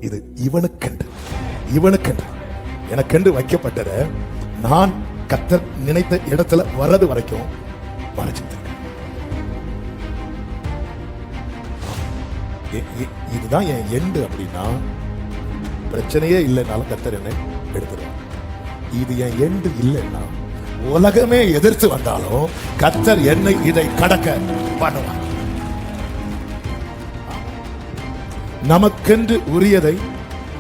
இது இவனுக்கென்று இவனுக்கென்று எனக்கென்று வைக்கப்பட்டத நான் கர்த்தர் நினைத்த இடத்துல வர்றது வரைக்கும் மறைச்சிருக்கேன். இதுதான் என் எண்டு அப்படின்னா பிரச்சனையே இல்லைனாலும் கர்த்தர் என்னை எடுத்துருவார். இது என் எண்டு இல்லைன்னா உலகமே எதிர்த்து வந்தாலும் கர்த்தர் என்னை இதை கடக்க பண்ணுவார். நமக்கென்று உரியதை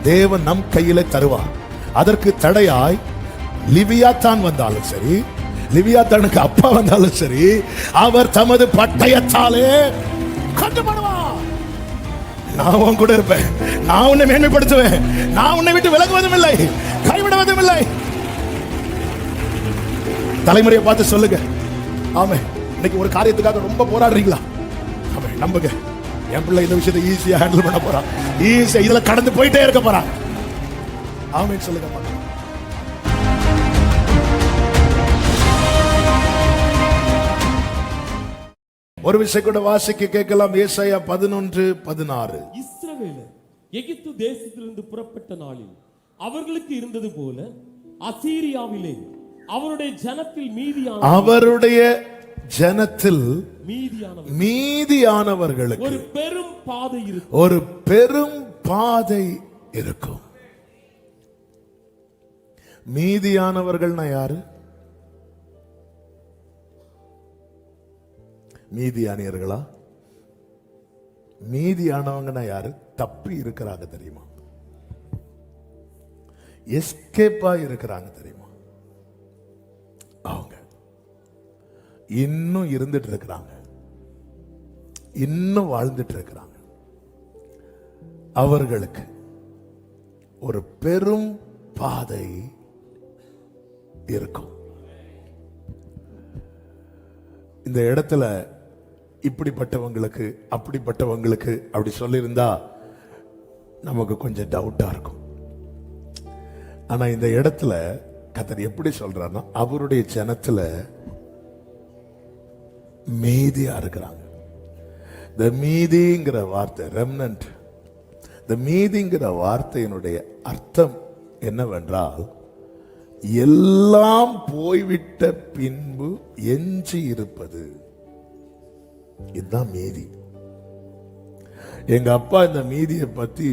தேவன் நம் கையில தருவார். அதற்கு தடையாய் லிவியாத்தான் வந்தாலும் சரி, லிவியாத்தானுக்கு அப்பா வந்தாலும் சரி, அவர் தமது பட்டயத்தாலே கண்டு பண்ணுவார். நான் உன் கூட இருப்பேன், நான் உன்னை மேன்மைப்படுத்துவேன், நான் உன்னை விட்டு விலகுவதும் இல்லை, கைவிடுவதும் இல்லை. தலைமுறையை பார்த்து சொல்லுங்க. ஆமே, இன்னைக்கு ஒரு காரியத்துக்காக ரொம்ப போராடுறீங்களா? ஆமே, நம்புங்க, என் பிள்ளை இந்த விஷயத்தை ஈஸியா ஹேண்டில் பண்ண போறான், ஈஸியா இதுல கடந்து போயிட்டே இருக்க போறான். ஆமென் சொல்லுங்க. ஒரு விஷயம் கூட வாசிக்க கேட்கலாம். ஏசாயா 11:16. இஸ்ரவேலர் எகிப்து தேசத்திலிருந்து புறப்பட்ட நாளில் அவர்களுக்கு இருந்தது போல அசீரியாவிலே அவருடைய ஜனத்தில் மீதியானவர்களுக்கு ஒரு பெரும் பாதை இருக்கும். ஒரு பெரும் பாதை இருக்கும். மீதியானவர்கள்னா யாரு? மீதியானியர்களா? மீதியானவங்கன்னா யாரு? தப்பி இருக்கிறாங்க தெரியுமா? எஸ்கேப்பா இருக்கிறாங்க தெரியுமா? அவங்க இன்னும் இருந்துட்டு இருக்கிறாங்க, இன்னும் வாழ்ந்துட்டு இருக்கிறாங்க. அவர்களுக்கு ஒரு பெரும் பாதை இருக்கும். இந்த இடத்துல இப்படிப்பட்டவங்களுக்கு அப்படிப்பட்டவங்களுக்கு அப்படி சொல்லியிருந்தா நமக்கு கொஞ்சம் டவுட்டா இருக்கும். ஆனா இந்த இடத்துல கர்த்தர் எப்படி சொல்றாருன்னா, அவருடைய ஜனத்துல மீதியா இருக்கிறாங்க. இந்த மீதிங்கிற வார்த்தை ரெம்னன்ட். இந்த மீதிங்கிற வார்த்தையினுடைய அர்த்தம் என்னவென்றால், எல்லாம் போய்விட்ட பின்பு எஞ்சி இருப்பது. இதுதான் மீதி. எங்க அப்பா இந்த மீதியை பத்தி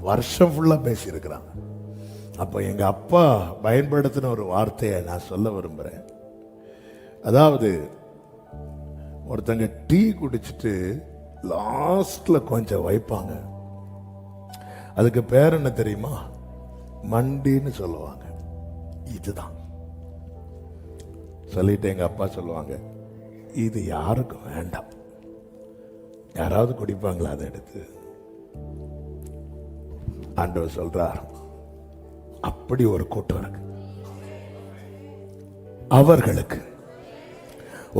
வருஷம் ஃபுல்லா பேசி இருக்கிறாங்க. அப்ப எங்க அப்பா பயன்படுத்தின ஒரு வார்த்தையை நான் சொல்ல விரும்புறேன். அதாவது, ஒருத்தங்க டீ குடிச்சிட்டு லாஸ்ட்ல கொஞ்சம் வைப்பாங்க. அதுக்கு பேர் என்ன தெரியுமா? மண்டின்னு சொல்லுவாங்க. இதுதான் சொல்லிட்டு எங்க அப்பா சொல்லுவாங்க, இது யாருக்கும் வேண்டாம். யாராவது குடிப்பாங்களா அதை எடுத்து? ஆண்டவர் சொல்றார், அப்படி ஒரு கூட்டம் இருக்கு. அவர்களுக்கு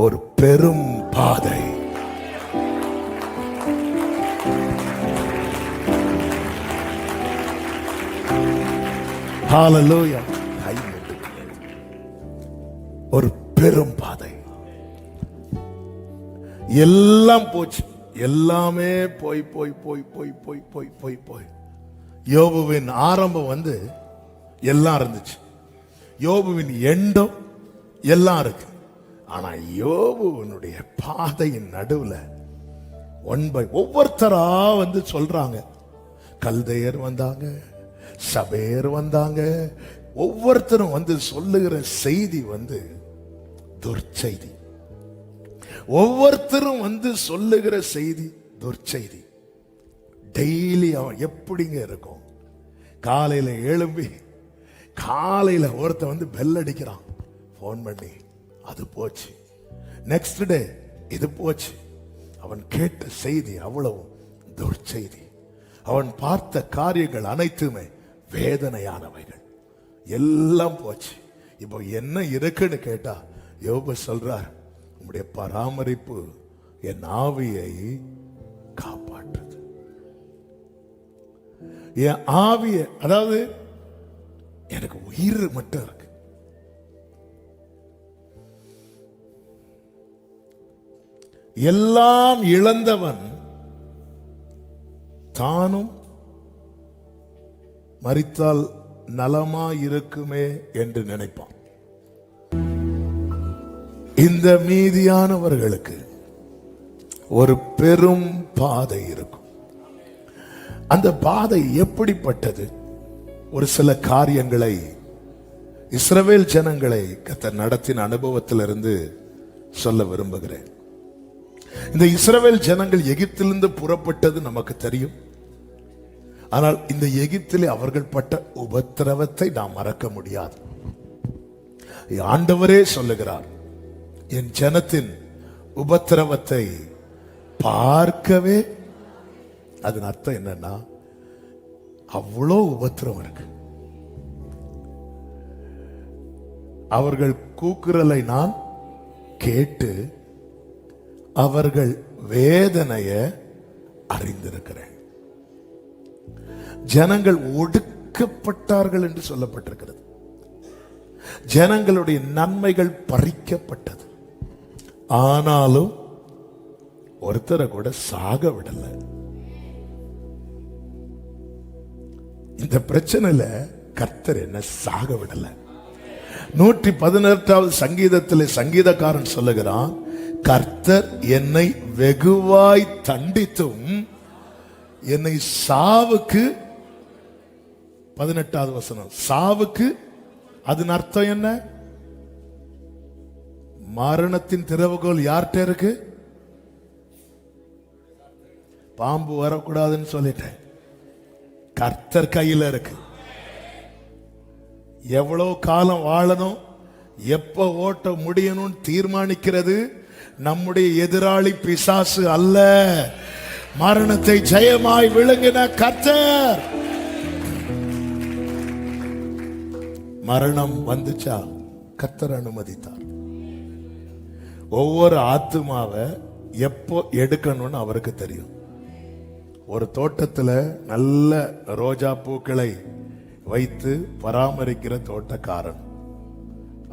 ஒரு பெரும் பாதை. ஹalleluya. ஒரு பெரும் பாதை. எல்லாம் போச்சு, எல்லாமே போய் போய் போய் போய் போய் போய் போய் போய். யோபுவின் ஆரம்பம் வந்து எல்லாம் இருந்துச்சு, யோபுவின் எண்டம் எல்லாம் இருக்கு. ஆனா யோபுவினுடைய பாதையின் நடுவுல ஒவ்வொருத்தரா வந்து சொல்றாங்க. கல்தையர் வந்தாங்க, சபேர் வந்தாங்க. ஒவ்வொருத்தரும் வந்து சொல்லுகிற செய்தி வந்து துர்ச்செய்தி. ஒவ்வொருத்தரும் வந்து சொல்லுகிற செய்தி துர்ச்செய்தி. டெய்லி அவன் எப்படிங்க இருக்கும்? காலையில எழும்பி காலையில ஒருத்தன் வந்து பெல் அடிக்கிறான், போன் பண்ணி, அது போச்சு. நெக்ஸ்ட் டே இது போச்சு. அவன் கேட்ட செய்தி அவ்வளவு துர்ச்செய்தி. அவன் பார்த்த காரியங்கள் அனைத்துமே வேதனையானவைகள். எல்லாம் போச்சு. இப்போ என்ன இருக்குன்னு கேட்டா யோபு சொல்றார், உம்முடைய பராமரிப்பு என் ஆவியை காப்பாற்றுது. என் ஆவிய, அதாவது எனக்கு உயிர் மட்டும் இருக்கு. எல்லாம் இழந்தவன் தானும் மரித்தால் நலமா இருக்குமே என்று நினைப்பான். இந்த மீதியானவர்களுக்கு ஒரு பெரும் பாதை இருக்கும். அந்த பாதை எப்படிப்பட்டது? ஒரு சில காரியங்களை இஸ்ரவேல் ஜனங்களை கர்த்தர் நடத்தின அனுபவத்திலிருந்து சொல்ல விரும்புகிறேன். இந்த இஸ்ரவேல் ஜனங்கள் எகிப்திலிருந்து புறப்பட்டது நமக்கு தெரியும். ஆனால் இந்த எகிப்திலே அவர்கள் பட்ட உபத்திரவத்தை நாம் மறக்க முடியாது. ஆண்டவரே சொல்லுகிறார், என் ஜனத்தின் உபத்திரவத்தை பார்க்கவே. அதன் அர்த்தம் என்னன்னா, அவ்வளோ உபத்திரம் இருக்கு. அவர்கள் கூக்குரலை நான் கேட்டு அவர்கள் வேதனைய அறிந்திருக்கிறேன். ஜனங்கள் ஒடுக்கப்பட்டார்கள் என்று சொல்லப்பட்டிருக்கிறது. ஜனங்களுடைய நன்மைகள் பறிக்கப்பட்டது. ஆனாலும் ஒருத்தரை கூட சாக விடல. இந்த பிரச்சனையில கர்த்தர் என்ன சாக விடல. 118வது சங்கீதத்தில் சங்கீதக்காரன் சொல்லுகிறான், கர்த்தர் என்னை வெகுவாய் தண்டித்தும் என்னை சாவுக்கு, 18வது வசனம், சாவுக்கு. அதன் அர்த்தம் என்ன? மரணத்தின் திறவுகோல் யார்கிட்ட இருக்கு? பாம்பு வரக்கூடாதுன்னு சொல்லிட்டேன், கர்த்தர் கையில் இருக்கு. எவ்வளவு காலம் வாழணும், எப்ப ஓட்ட முடியணும் தீர்மானிக்கிறது நம்முடைய எதிராளி பிசாசு அல்ல, மரணத்தை ஜெயமாய் விழுங்கின கர்த்தர். மரணம் வந்துச்சா கர்த்தர் அனுமதித்தார். ஒவ்வொரு ஆத்துமாவை எப்போ எடுக்கணும்னு அவருக்கு தெரியும். ஒரு தோட்டத்துல நல்ல ரோஜா பூக்களை வைத்து பராமரிக்கிற தோட்டக்காரன்,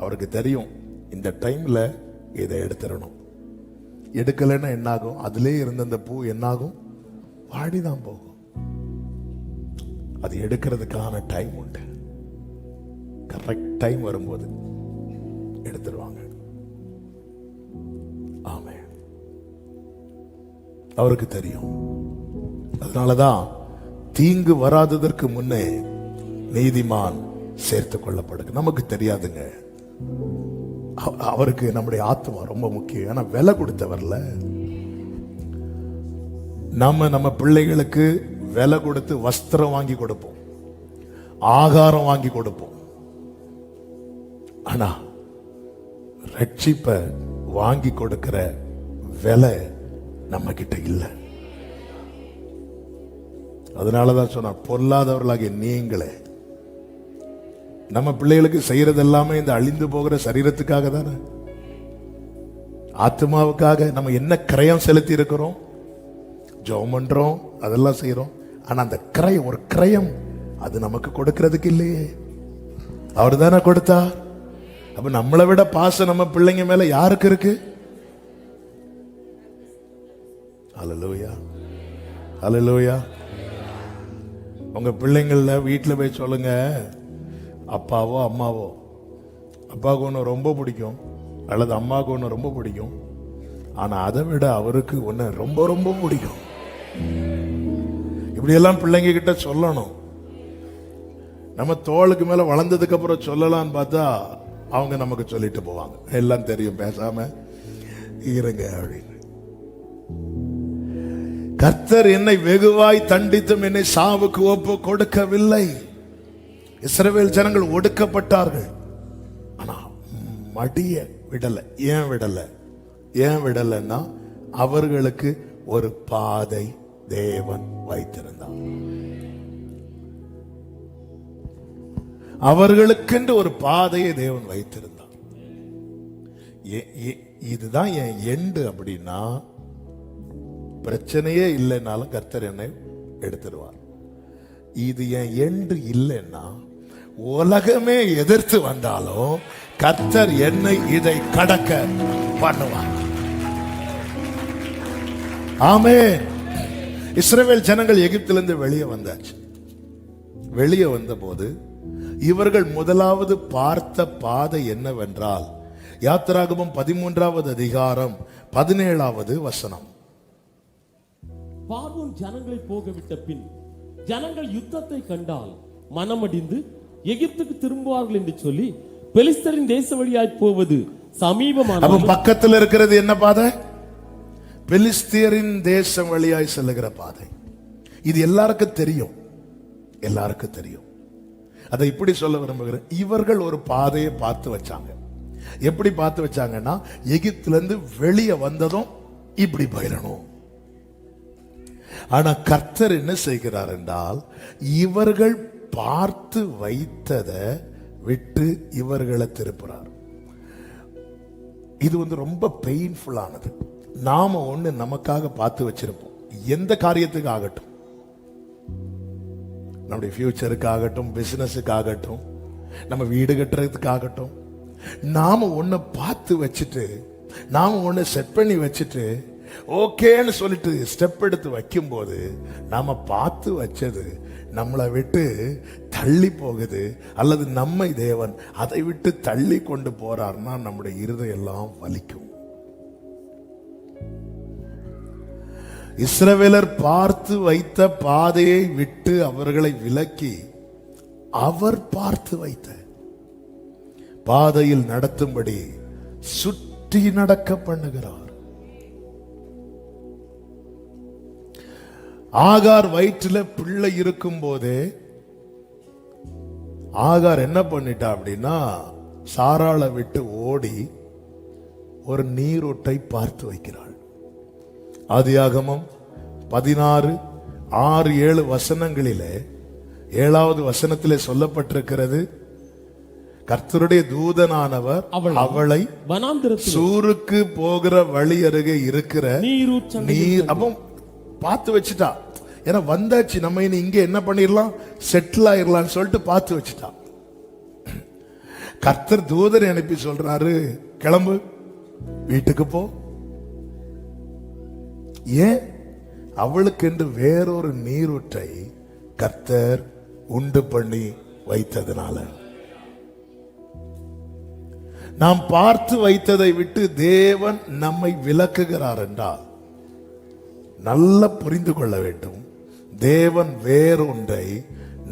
அவருக்கு தெரியும் இந்த டைம்ல இதை எடுத்துடணும். எடுக்கலைன்னா என்னாகும்? அதிலே இருந்த அந்த பூ என்னாகும்? வாடிதான் போகும். அது எடுக்கிறதுக்கான டைம் உண்டு. கரெக்ட் டைம் வரும்போது எடுத்துருவாங்க. ஆமே, அவருக்கு தெரியும். அதனாலதான் தீங்கு வராததற்கு முன்னே நீதிமான் சேர்த்துக் கொள்ளப்படுது. நமக்கு தெரியாதுங்க, அவருக்கு நம்முடைய ஆத்மா ரொம்ப முக்கியம். ஆனா விலை கொடுத்தவர்ல, நம்ம பிள்ளைகளுக்கு விலை கொடுத்து வஸ்திரம் வாங்கி கொடுப்போம், ஆகாரம் வாங்கி கொடுப்போம். ஆனா ரட்சிப்பை வாங்கி கொடுக்கிற விலை நம்ம கிட்ட இல்லை. அதனாலதான் சொன்ன, பொல்லாதவர்களாகிய நீங்களே. நம்ம பிள்ளைகளுக்கு செய்யறது எல்லாமே இந்த அழிந்து போகிற சரீரத்துக்காக தானே, ஆத்மாவுக்காக. நம்ம என்ன கிரயம் செலுத்தி இருக்கிறோம்? ஜெபம் பண்றோம், அதெல்லாம் செய்யறோம். ஆனா அந்த கிரயம், ஒரு கிரயம் அது நமக்கு கொடுக்கிறதுக்கு இல்லையே, அவர் தானே கொடுத்தா. அப்ப நம்மளை விட பாசம் நம்ம பிள்ளைங்க மேல யாருக்கு இருக்கு? அல்லேலூயா, அல்லேலூயா. உங்க பிள்ளைங்கள வீட்டில் போய் சொல்லுங்க, அப்பாவோ அம்மாவோ, அப்பாவுக்கு ஒன்று ரொம்ப பிடிக்கும் அல்லது அம்மாவுக்கு ஒன்று ரொம்ப பிடிக்கும், ஆனா அதை விட அவருக்கு ஒன்று ரொம்ப ரொம்ப பிடிக்கும். இப்படியெல்லாம் பிள்ளைங்க கிட்ட சொல்லணும். நம்ம தோளுக்கு மேல வளர்ந்ததுக்கு அப்புறம் சொல்லலாம்னு பார்த்தா அவங்க நமக்கு சொல்லிட்டு போவாங்க, எல்லாம் தெரியும், பேசாம இருங்க அப்படின்னு. கர்த்தர் என்னை வெகுவாய் தண்டித்தும் என்னை சாவுக்கு ஒப்பு கொடுக்கவில்லை. இஸ்ரவேல் ஜனங்கள் ஒடுக்கப்பட்டார்கள், ஆனா மடிய விடல. ஏன் விடல? ஏன் விடலன்னா அவர்களுக்கு ஒரு பாதை தேவன் வைத்திருந்தார். அவர்களுக்கென்று ஒரு பாதையை தேவன் வைத்திருந்தார். இதுதான் என் எண்டு அப்படின்னா பிரச்சனையே இல்லைன்னாலும் கர்த்தர் என்னை எடுத்துருவார். இது என் எண்டு இல்லைன்னா உலகமே எதிர்த்து வந்தாலும் கர்த்தர் என்னை இதை கடக்க பண்ணுவார். ஆமென். இஸ்ரவேல் ஜனங்கள் எகிப்திலிருந்து வெளியே வந்தாச்சு. வெளியே வந்தபோது இவர்கள் முதலாவது பார்த்த பாதை என்னவென்றால், யாத்திராகமம் 13வது அதிகாரம் 17வது வசனம். பார்வோன் ஜனங்களை போக விட்ட பின் ஜனங்கள் யுத்தத்தை கண்டால் மனமடிந்து எகிப்துக்கு திரும்புவார்கள் என்று சொல்லி பெலிஸ்தரின் தேச வழியாய் போவது சமீபமான. அப்ப பக்கத்தில் இருக்கிறது என்ன பாதை? பெலிஸ்தியரின் தேசம் வழியாய் செல்லுகிற பாதை. இது எல்லாருக்கும் தெரியும், எல்லாருக்கும் தெரியும். அதை இப்படி சொல்ல விரும்புகிறேன். இவர்கள் ஒரு பாதையை பார்த்து வச்சாங்க. எப்படி பார்த்து வச்சாங்கன்னா, எகிப்துல இருந்து வெளியே வந்ததும் இப்படி போயிடணும். ஆனா கர்த்தர் என்ன செய்கிறார் என்றால், இவர்கள் பார்த்து வைத்ததை விட்டு இவர்களை திருப்புறார். இது ரொம்ப பெயின்ஃபுல்லானது. நாம ஒண்ணு நமக்காக பார்த்து வச்சிருப்போம், எந்த காரியத்துக்கு ஆகட்டும், நம்முடைய ஃபியூச்சருக்காகட்டும், பிசினஸுக்காகட்டும், நம்ம வீடு கட்டுறதுக்காகட்டும், நாம ஒண்ணு பார்த்து வச்சுட்டு, நாம ஒண்ணு செட் பண்ணி வச்சுட்டு ஓகேன்னு சொல்லிட்டு ஸ்டெப் எடுத்து வைக்கும் போது நாம பார்த்து வச்சது நம்மளை விட்டு தள்ளி போகுது, அல்லது நம்மை தேவன் அதை விட்டு தள்ளி கொண்டு போறார்னா நம்முடைய இருதயம் எல்லாம் வலிக்கும். இஸ்ரவேலர் பார்த்து வைத்த பாதையை விட்டு அவர்களை விலக்கி அவர் பார்த்து வைத்த பாதையில் நடத்தும்படி சுற்றி நடக்க பண்ணுகிறார். ஆகார் வயிற்றுல பிள்ளை இருக்கும் போதே ஆகார் என்ன பண்ணிட்டா அப்படின்னா, சாராளை விட்டு ஓடி ஒரு நீரூட்டை பார்த்து வைக்கிறாள். ஆதியாகமம் 16:6-7 வசனங்களிலே 7வது வசனத்திலே சொல்லப்பட்டிருக்கிறது, கர்த்தருடைய தூதனானவர் அவளை சூருக்கு போகிற வழி அருகே இருக்கிற நீர் அப்போ பார்த்து வச்சுட்டா. ஏன்னா வந்தாச்சு, நம்ம இனி இங்க என்ன பண்ணிடலாம், செட்டில் ஆயிரலாம் சொல்லிட்டு பார்த்து வச்சுட்டா. கர்த்தர் தூதரை அனுப்பி சொல்றாரு, கிளம்பு, வீட்டுக்கு போ. ஏன்? அவளுக்கு என்று வேறொரு நீரூற்றை கர்த்தர் உண்டு பண்ணி வைத்ததுனால. நாம் பார்த்து வைத்ததை விட்டு தேவன் நம்மை விலக்குகிறார் என்றால் நல்ல புரிந்து கொள்ள வேண்டும், தேவன் வேறொன்றை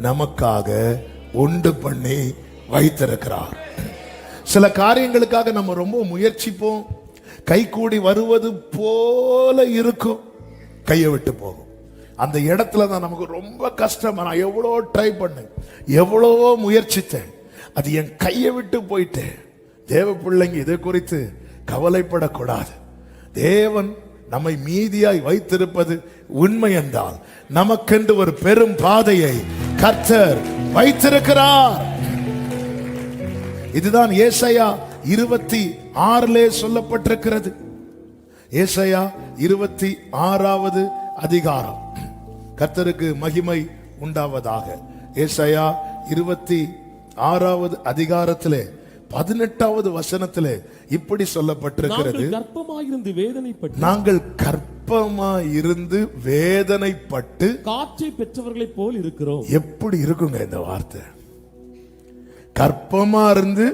நமக்காக உண்டு பண்ணி வைத்திருக்கிறார். சில காரியங்களுக்காக நம்ம ரொம்ப முயற்சிப்போம், கை கூடி வருவது போல இருக்கும், கையை விட்டு போகும். அந்த இடத்துல தான் நமக்கு ரொம்ப கஷ்டம். நான் எவ்வளோ ட்ரை பண்ணேன், எவ்வளவோ முயற்சித்தேன், அது என் கையை விட்டு போயிட்டேன். தேவ பிள்ளைங்க இதை குறித்து கவலைப்படக்கூடாது. தேவன் நம்மை மீதியாய் வைத்திருப்பது உண்மை என்றால் நமக்கென்று ஒரு பெரும் பாதையை கர்த்தர் வைத்திருக்கிறார். இதுதான் ஏசாயா 26 சொல்லப்பட்டிருக்கிறது. ஏசாயா 26வது அதிகாரம். கர்த்தருக்கு மகிமை உண்டாவதாக. ஏசாயா 26வது அதிகாரத்திலே 18வது வசனத்திலே இப்படி சொல்லப்பட்டிருக்கிறது, நாங்கள் கர்ப்பமாயிருந்து வேதனைப்பட்டு காற்றை பெற்றவர்களை போல் இருக்கிறோம். எப்படி இருக்குங்க இந்த வார்த்தை? கர்ப்பமா இருந்து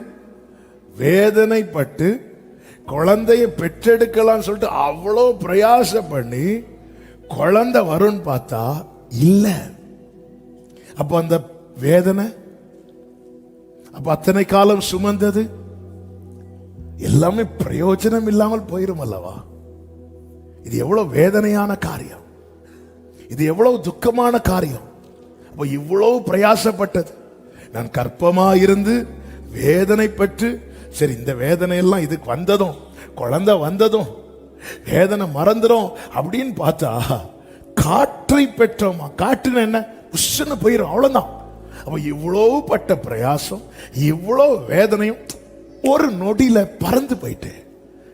வேதனைப்பட்டு குழந்தைய பெற்றெடுக்கலாம் சொல்லிட்டு அவ்வளோ பிரயாசம் பண்ணி குழந்தை வரும்னு பார்த்தா இல்ல. அப்ப அந்த வேதனை, அப்ப அத்தனை காலம் சுமந்தது எல்லாமே பிரயோஜனம் இல்லாமல் போயிரும் அல்லவா? இது எவ்வளவு வேதனையான காரியம், இது எவ்வளவு துக்கமான காரியம். அப்ப இவ்வளவு பிரயாசப்பட்டது, நான் கர்ப்பமா இருந்து வேதனை பெற்று, சரி இந்த வேதனை எல்லாம் இதுக்கு வந்ததும், குழந்தை வந்ததும் வேதனை மறந்துடும் அப்படின்னு பார்த்தா காற்றை பெற்றோமா, காற்றுன்னு என்ன புஷ்ஷன்னு போயிடும், அவ்வளவுதான். அப்ப இவ்வளவு பட்ட பிரயாசம், இவ்வளவு வேதனையும் ஒரு நொடியில பறந்து போயிட்டு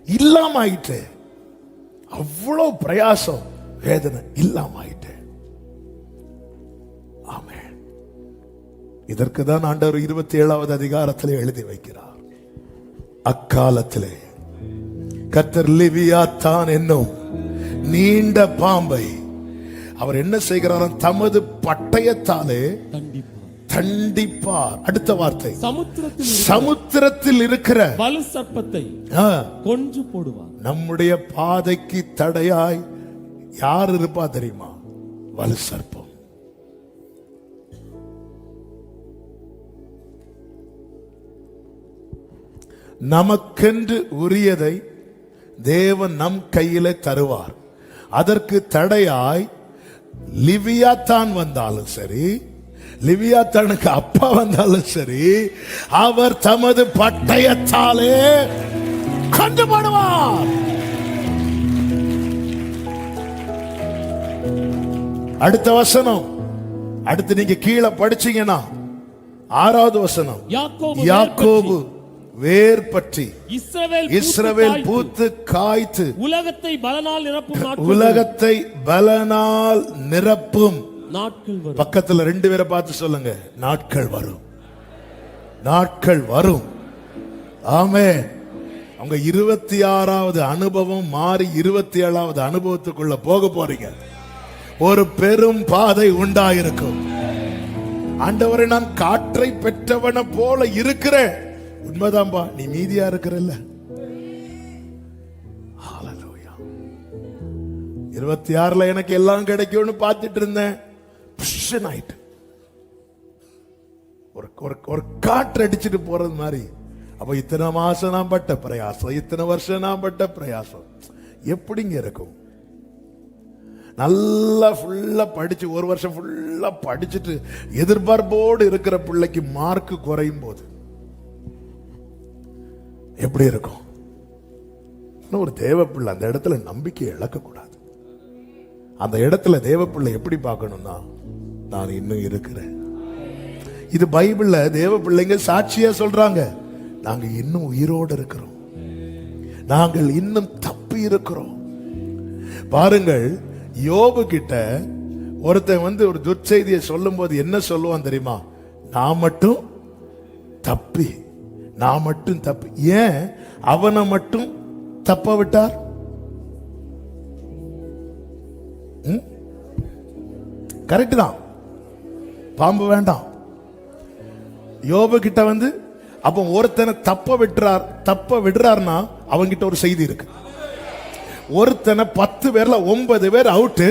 இல்லாம ஆயிட்டு. அவ்வளவு பிரயாசம் வேதனை இல்லாம ஆயிட்டு. ஆமென். இதற்கு தான் ஆண்டவர் 27வது அதிகாரத்திலே எழுதி வைக்கிறார், அக்காலத்திலே கர்த்தர் லிவியாத்தான் என்னும் நீண்ட பாம்பை அவர் என்ன செய்கிறாராம்? தமது பட்டயத்தாலே தண்டிப்பார். தண்டிப்பார். அடுத்த வார்த்தை, சமுத்திரத்தில் சமுத்திரத்தில் இருக்கிற வலு சர்ப்பத்தை கொன்று போடுவார். நம்முடைய பாதைக்கு தடையாய் யார் இருப்பா தெரியுமா? வலு சர்ப்பம். நமக்கென்று உரியதை தேவன் நம் கையில தருவார். அதற்கு தடையாய் லிவியாத்தான் வந்தாலும் சரி, லிவியாத்தானுக்கு அப்பா வந்தாலும் சரி, அவர் தமது பட்டயத்தாலே கொண்டு போடுவார். அடுத்த வசனம், அடுத்து நீங்க கீழே படிச்சீங்கன்னா 6வது வசனம், யாக்கோபு வேர் பற்றி இஸ்ரவேல் பூத்து காய்த்து உலகத்தை பலனால் நிரப்பும் உலகத்தை பலனால் நிரப்பும் நாட்கள் வரும். பக்கத்துல 2 பேரை பார்த்து சொல்லுங்க, நாட்கள் வரும், நாட்கள் வரும். ஆமென். அவங்க 26வது அனுபவம் மாறி 27வது அனுபவத்துக்குள்ள போக போறீங்க. ஒரு பெரும் பாதை உண்டாயிருக்கும். ஆண்டவரை, நான் காற்றை பெற்றவன போல இருக்கிறேன். உண்மைதான்பா, நீ மீதியா இருக்கிறல்ல. 26ல எனக்கு எல்லாம் கிடைக்கும்னு பார்த்துட்டு இருந்தேன். ஒரு காற்று அடிச்சுட்டு போறது மாதிரி. அப்ப இத்தனை மாசம் நான் பட்ட பிரயாசம், இத்தனை வருஷம் நான் பட்ட பிரயாசம் எப்படிங்க இருக்கும்? நல்லா ஃபுல்லா படிச்சு, ஒரு வருஷம் ஃபுல்லா படிச்சுட்டு எதிர்பார்ப்போடு இருக்கிற பிள்ளைக்கு மார்க் குறையும் போது எப்படி இருக்கும்? ஒரு தேவ பிள்ளை அந்த இடத்துல நம்பிக்கை இழக்க கூடாது. அந்த இடத்துல தேவ பிள்ளை எப்படி பார்க்கணும்னா, நான் இன்னும் இருக்கிறேன். இது பைபிள்ல தேவ பிள்ளைங்க சாட்சியா சொல்றாங்க, நாங்க இன்னும் உயிரோடு இருக்கிறோம், நாங்கள் இன்னும் தப்பி இருக்கிறோம். பாருங்கள், யோபு கிட்ட ஒருத்தன் ஒரு துர்ச்செய்தியை சொல்லும் போது என்ன சொல்லுவான் தெரியுமா? நான் மட்டும் தப்பி, நான் மட்டும் தப்பி. ஏன் அவனை மட்டும் தப்ப விட்டார்? கரெக்ட் தான், பாம்பு வேண்டாம். யோபு கிட்ட அப்ப ஒருத்தனை தப்ப விடுறார்னா அவங்கிட்ட ஒரு செய்தி இருக்கு. ஒருத்தனை 10 பேர்ல 9 பேர் அவுட்டு,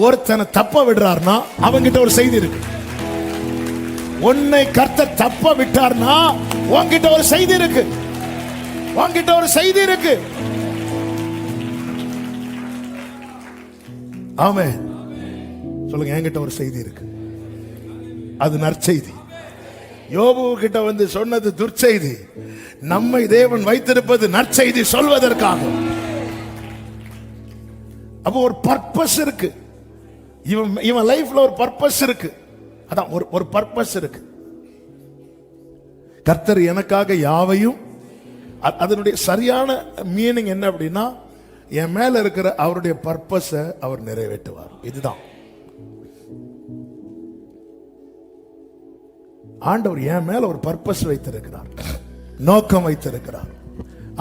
ஒருத்தனை தப்ப விடுறார்னா அவங்கிட்ட ஒரு செய்தி இருக்கு. உன்னை கர்த்தர் தப்ப விட்டார்னா உன்கிட்ட ஒரு செய்தி இருக்கு, உன்கிட்ட ஒரு செய்தி இருக்கு. ஆமென். சொல்லுங்க, என்கிட்ட ஒரு செய்தி இருக்கு, அது நற்செய்தி. யோபு கிட்ட சொன்னது துர்ச்செய்தி, நம்மை தேவன் வைத்திருப்பது நற்செய்தி சொல்வதற்காக. அப்போ ஒரு பர்பஸ் இருக்கு, இவன் லைஃப்ல ஒரு பர்பஸ் இருக்கு. அதான் ஒரு பர்பஸ் இருக்கு. கர்த்தர் எனக்காக யாவையும், அதனுடைய சரியான மீனிங் என்ன அப்படின்னா, என் மேல இருக்கிற அவருடைய பர்பஸ அவர் நிறைவேற்றுவார். இதுதான் ஆண்டவர் என் மேல ஒரு பர்பஸ் வைத்திருக்கிறார், நோக்கம் வைத்திருக்கிறார்,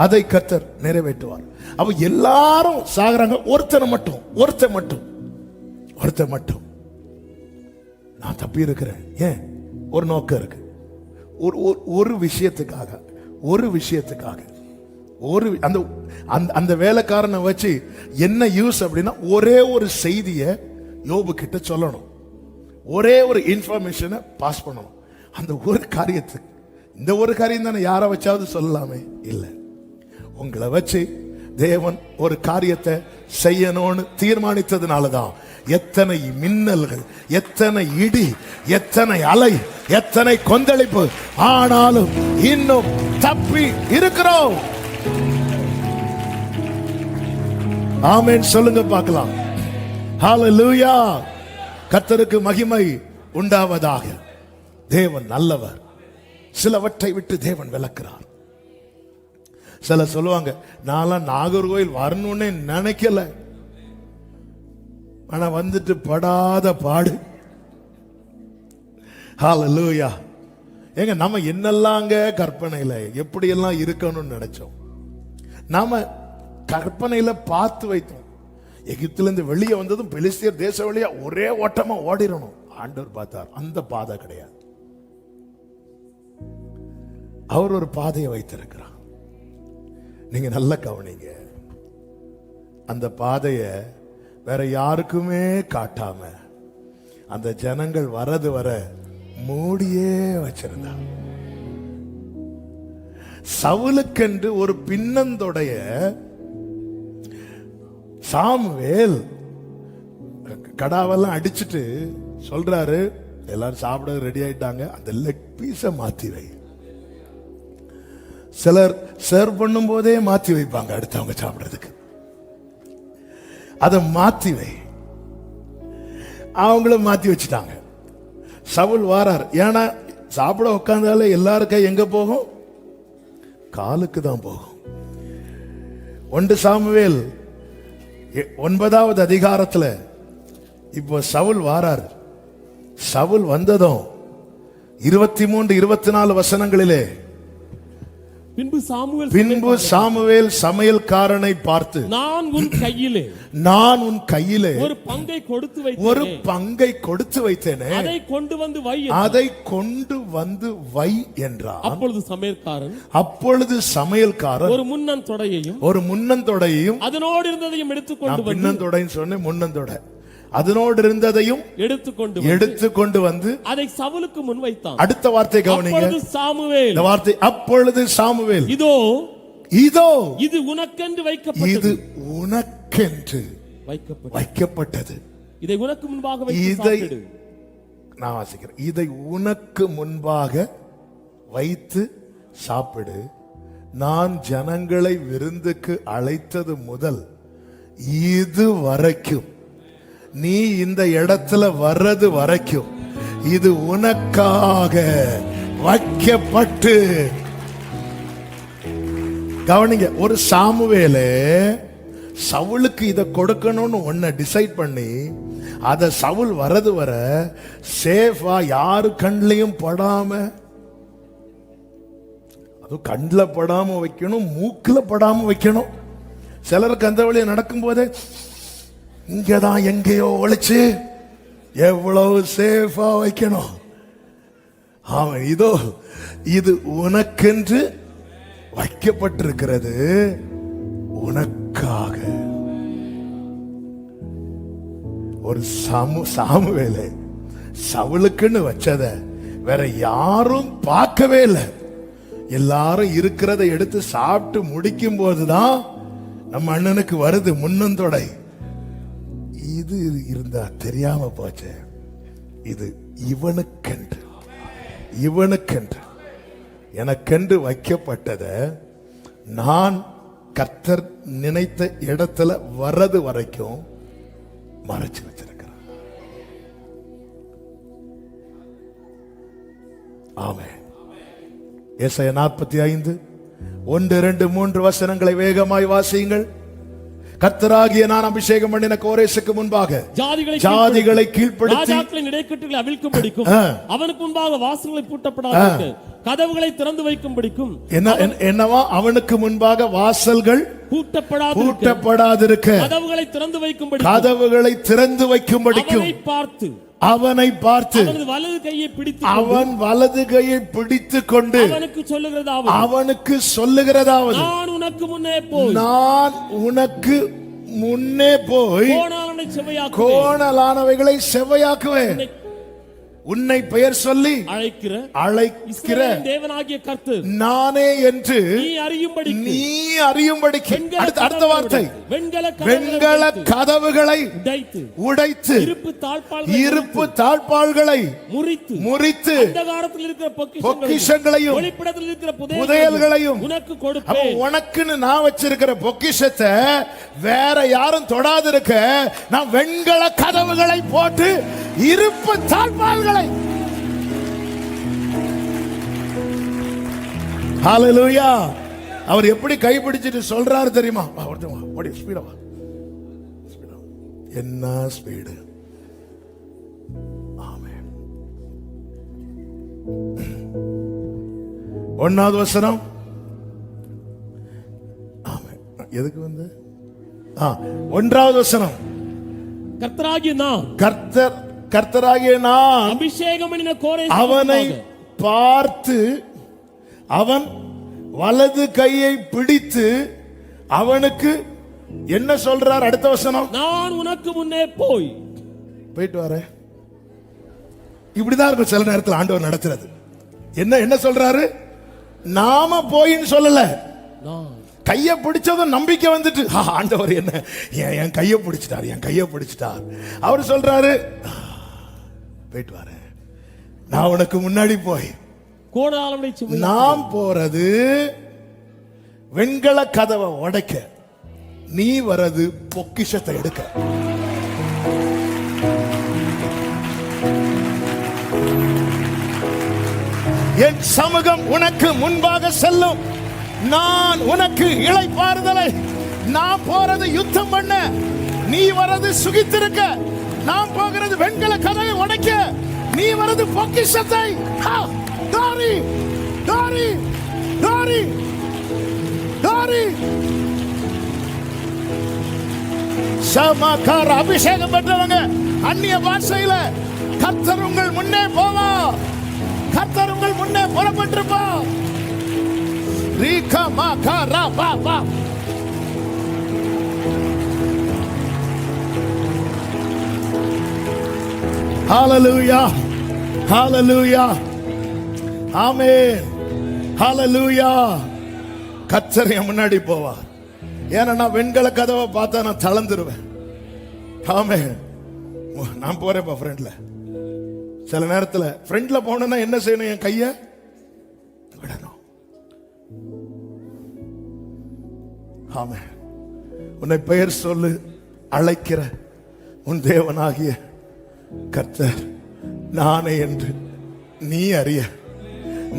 அதை கர்த்தர் நிறைவேற்றுவார். அப்ப எல்லாரும் சாகுறாங்க, ஒருத்தன் மட்டும் நான் தப்பி இருக்கிறேன். ஏன்? ஒரு நோக்கம் இருக்கு, ஒரு விஷயத்துக்காக அந்த வேலைக்காரனை வச்சு என்ன யூஸ் அப்படின்னா, ஒரே ஒரு செய்தியை யோபு கிட்ட சொல்லணும், ஒரே ஒரு இன்ஃபர்மேஷனை பாஸ் பண்ணணும். அந்த ஒரு காரியத்துக்கு, இந்த ஒரு காரியம் தானே, யாரை வச்சாவது சொல்லலாமே? இல்லை, உங்களை வச்சு தேவன் ஒரு காரியத்தை செய்யணும்னு தீர்மானித்ததுனாலதான் எத்தனை மின்னல்கள், எத்தனை இடி, எத்தனை அலை, எத்தனை கொந்தளிப்பு, ஆனாலும் இன்னும் தப்பி இருக்கிறோம். ஆமென் சொல்லுங்க பார்க்கலாம். ஹல்லேலூயா. கர்த்தருக்கு மகிமை உண்டாவதாக. தேவன் நல்லவர். சிலவற்றை விட்டு தேவன் விலக்குறார். சில சொல்லுவாங்க, நான் நாகர்கோயில் வரணும்னு நினைக்கல, ஆனா வந்துட்டு படாத பாடு. ஹல்லேலூயா. ஏங்க, நம்ம என்னெல்லாங்க கற்பனையில எப்படியெல்லாம் இருக்கணும்னு நினைச்சோம், நாம கற்பனையில பார்த்து வைத்தோம். எகிப்துல இருந்து வெளியே வந்ததும் பெலிஸ்தியர் தேச வழியா ஒரே ஓட்டமா ஓடிடணும். ஆண்டவர் பார்த்தார், அந்த பாதை கிடையாது. அவர் ஒரு பாதையை வைத்திருக்கிறார். நீங்க நல்லா கவனிங்க. அந்த பாதையை வேற யாருக்குமே காட்டாம அந்த ஜனங்கள் வரது வர மூடியே வச்சிருந்தார். சவுலுக்கென்று ஒரு பின்னந்தொடைய சாமுவேல் கடாவெல்லாம் அடிச்சுட்டு சொல்றாரு, எல்லாரும் சாப்பிட ரெடி ஆயிட்டாங்க, அந்த லெக் பீஸை மாத்தி வை. சிலர் சர்வ் பண்ணும் போதே மாத்தி வைப்பாங்க அடுத்தவங்க சாப்பிடுறதுக்கு. அதை மாத்தி வை. அவங்களும் மாத்தி வச்சுட்டாங்க. சவுல் வாரார். ஏன்னா சாப்பிட உட்கார்ந்தாலே எல்லாரும் கை எங்க போகும்? காலுக்கு தான் போகும். 1 சாமுவேல் 9வது அதிகாரத்துல இப்போ சவுல் வாரார். சவுல் வந்ததும் 23, 24 வசனங்களிலே, பின்பு சாமுவேல் சமையல்காரனை பார்த்து, நான் உன் கையிலே ஒரு பங்கை கொடுத்து வைத்தேனே, அதை கொண்டு வந்து வை என்றார். அப்பொழுது சமையல்காரன் ஒரு முன்னந்தொடையையும் அதனோடு இருந்ததையும் எடுத்துக்கொண்டு, முன்னந்தொடைன்னு சொன்னேன், முன்னந்தொடை அதனோடு இருந்ததையும் எடுத்துக்கொண்டு வந்து அதை சவுலுக்கு முன் வைத்தான். அடுத்த வார்த்தை கவனிங்க. இந்த வார்த்தை, அப்பொழுது சாமுவேல், இதோ இது உனக்கென்று வைக்கப்பட்டது. இதை உனக்கு முன்பாக வைத்து நான் வாசிக்கிறேன். இதை உனக்கு முன்பாக வைத்து சாப்பிடு. நான் ஜனங்களை விருந்துக்கு அழைத்தது முதல் இது வரைக்கும், நீ இந்த இடத்துல வர்றது வரைக்கும் இது உனக்காக வைக்கப்பட்டு. கவனிங்க, ஒரு சாமுவேலே சவுலுக்கு இதை கொடுக்கணும்னு ஒன்ன டிசைட் பண்ணி அத சவுல் வரது வர சேஃபா யாரு கண்ணிலையும் படாம, அதுவும் கண்ணில் படாம வைக்கணும், மூக்கில் படாம வைக்கணும். சிலருக்கு அந்த வழியை நடக்கும் போதே இங்கதான் எங்கேயோ ஒழிச்சு எவ்வளவு சேஃபா வைக்கணும். அவன் இதோ இது உனக்கென்று வைக்கப்பட்டிருக்கிறது, உனக்காக. ஒரு சாமுவேலே சவுலுக்குன்னு வச்சத வேற யாரும் பார்க்கவே இல்லை. எல்லாரும் இருக்கிறத எடுத்து சாப்பிட்டு முடிக்கும் போதுதான் நம்ம அண்ணனுக்கு வருது முன்னந்தொடை. இது இருந்தா தெரியாம போச்சு. இது இவனுக்கென்று எனக்கென்று வைக்கப்பட்டத நான் கர்த்தர் நினைத்த இடத்துல வர்றது வரைக்கும் மறைச்சு வச்சிருக்கிறேன். ஆமென். ஏசாயா 45 1, 2, 3 வசனங்களை வேகமாய் வாசியுங்கள். கர்த்தராகிய நான் அபிஷேகம் பண்ணின கோரேசுக்கு முன்பாக ஜாதிகளை கீழ்ப்படுத்தி ராஜாக்களின் இடைக்கட்டுகளை அவிழ்க்கும்படிக்கும், அவனுக்கு முன்பாக வாசல்களை பூட்டப்படாதபடிக்கு, கதவுகளை திறந்து வைக்கும்படிக்கும். என்னவா? அவனுக்கு முன்பாக வாசல்கள் பூட்டப்படாதிருக்க, கதவுகளை திறந்து வைக்கும்படிக்கும் அவனை பார்த்து அவன் வலது கையை பிடித்து கொண்டு அவனுக்கு சொல்லுகிறதாவது, நான் உனக்கு முன்னே போய் கோணலானவைகளை செவ்வையாக்குவேன். உன்னை பெயர் சொல்லி அழைக்கிற தேவனாகிய கர்த்தர் நானே என்று நீ அறியும்படிக்கு. அடுத்த வார்த்தை, வெண்கல கதவுகளை உடைத்து இருப்பு தாழ்பாள்களை முறித்து பொக்கிஷங்களையும் புதையல்களையும் உனக்குன்னு நான் வச்சிருக்கிற பொக்கிஷத்தை வேற யாரும் தொடாதிருக்க நான் வெண்கல கதவுகளை போட்டு இருப்பு தாழ்பாள்களை. ஹalleluya. அவர் எப்படி கைப்பிடிச்சிட்டு சொல்றாரு தெரியுமா? என்ன ஸ்பீடு! ஆமென். 1வது வசனம். ஆமென். எதுக்கு வந்து ஒன்றாவது வசனம். கர்த்தராகிய நான் கர்த்தராகிய நான் அபிஷேகம் பண்ணின கோரேஸ் அவனை பார்த்து அவன் வலது கையை பிடித்து அவனுக்கு என்ன சொல்றார்? அடுத்த வசனம், நான் உனக்கு முன்னே போயிட்டு வரேன். இப்படிதான் இருக்கும் சில நேரத்தில் ஆண்டவர் நடத்துறது. என்ன சொல்றாரு? நாம போயின்னு சொல்லல, கையை பிடிச்சதும் நம்பிக்கை வந்துட்டு ஆண்டவர் என்ன என் கையை பிடிச்சிட்டார். அவர் சொல்றாரு, போயிட்டு வரேன், நான் உனக்கு முன்னாடி போய் நாம் போறது வெண்கல கதவை உடைக்க, நீ வரது பொக்கிஷத்தை எடுக்க. என் சமூகம் உனக்கு முன்பாக செல்லும், நான் உனக்கு இளைப்பாறுதலை. நான் போறது யுத்தம் பண்ண, நீ வரது சுகித்திருக்க. நான் போகிறது வெண்கல கதவை உடைக்க, நீ வரது பொக்கிஷத்தை. தாரி தாரி தாரி தாரி சமாகார அபிஷேகம் பெற்றவங்க அந்நிய பாஷையில கர்த்தர் உங்கள் முன்னே போவா, கர்த்தர் உங்கள் முன்னே புறப்பட்டிருப்பா. ரீகா மாகா ரா பா பா. ஹalleluya ஹalleluya ஆமென் ஹalleluya. கர்த்தர் என் முன்னாடி போவார். ஏன்னா நான் வெண்கல கதவை பார்த்தா நான் தளர்ந்துருவேன். ஆமென். நான் போறேன்ப்பா ஃப்ரெண்ட்ல. சில நேரத்தில் ஃப்ரெண்ட்ல போனா என்ன செய்யணும்? என் கையை விடணும். ஆமென். உன்னை பெயர் சொல்லு அழைக்கிற உன் தேவனாகிய கர்த்தர் நானே என்று நீ அறிய,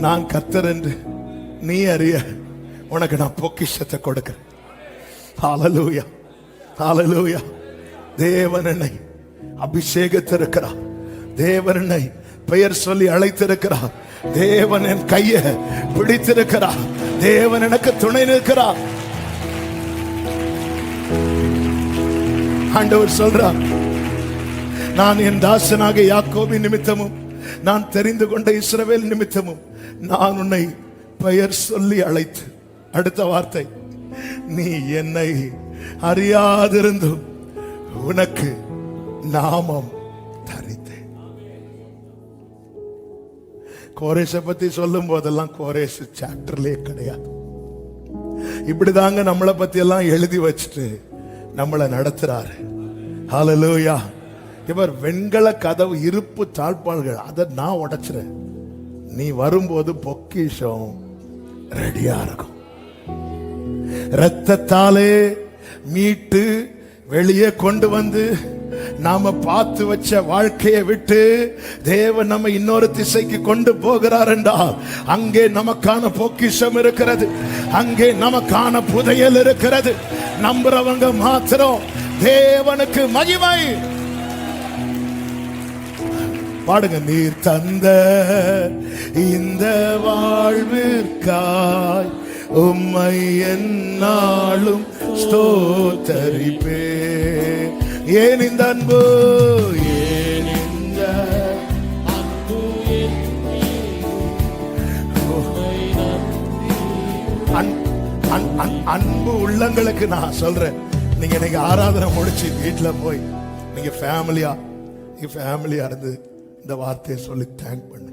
நான் கர்த்தர் என்று நீ அறிய, உனக்கு நான் பொக்கிஷத்தை கொடுக்கிறேன். ஹalleluya ஹalleluya. தேவன் என்னை அபிஷேகித்திருக்கிறார், தேவன் என்னை பெயர் சொல்லி அழைத்திருக்கிறார், தேவன் என் கையை பிடித்திருக்கிறார், தேவன் எனக்கு துணை நிற்கிறார். ஆண்டவர் சொல்றார், நான் என் தாசனாக யாக்கோபின் நிமித்தமும் நான் தெரிந்து கொண்ட இஸ்ரவேல் நிமித்தமும் நான் உன்னை பெயர் சொல்லி அழைத்து. அடுத்த வார்த்தை, நீ என்னை அறியாதிருந்தும் உனக்கு நாமம் தரித்தேன். கோரேசை பத்தி சொல்லும் போதெல்லாம் கோரேஸ் சாப்டர்லயே கிடையாது. இப்படிதாங்க நம்மளை பத்தி எல்லாம் எழுதி வச்சுட்டு நம்மளை நடத்துறாரு. ஹalleluya. இவர் வெண்கல கதவு இருப்பு தாழ்பாள்கள் அதை நான் உடைச்சிறேன், நீ வரும்போது பொக்கிஷம் ரெடியா இருக்கும். இரத்தத்தாலே மீட்டு வெளியே கொண்டு வந்து நாம பார்த்து வச்ச வாழ்க்கையை விட்டு தேவன் நம்ம இன்னொரு திசைக்கு கொண்டு போகிறார் என்றால் அங்கே நமக்கான பொக்கிஷம் இருக்கிறது, அங்கே நமக்கான புதையல் இருக்கிறது. நம்புறவங்க மாத்திரம் தேவனுக்கு மகிமை. பாடுங்க. நீர் தந்த இந்த வாழ்விற்காய் உம்மை என்னாலும் ஸ்தோத்தரிப்பே. ஏன் இந்த அன்பு, ஏன் இந்த அன்பு உள்ளங்களுக்கு நான் சொல்றேன். நீங்க இன்னைக்கு ஆராதனை முடிச்சு வீட்டுல போய் நீங்க ஃபேமிலியா இருந்து இந்த வார்த்தையை சொல்லி தேங்க் பண்ணு.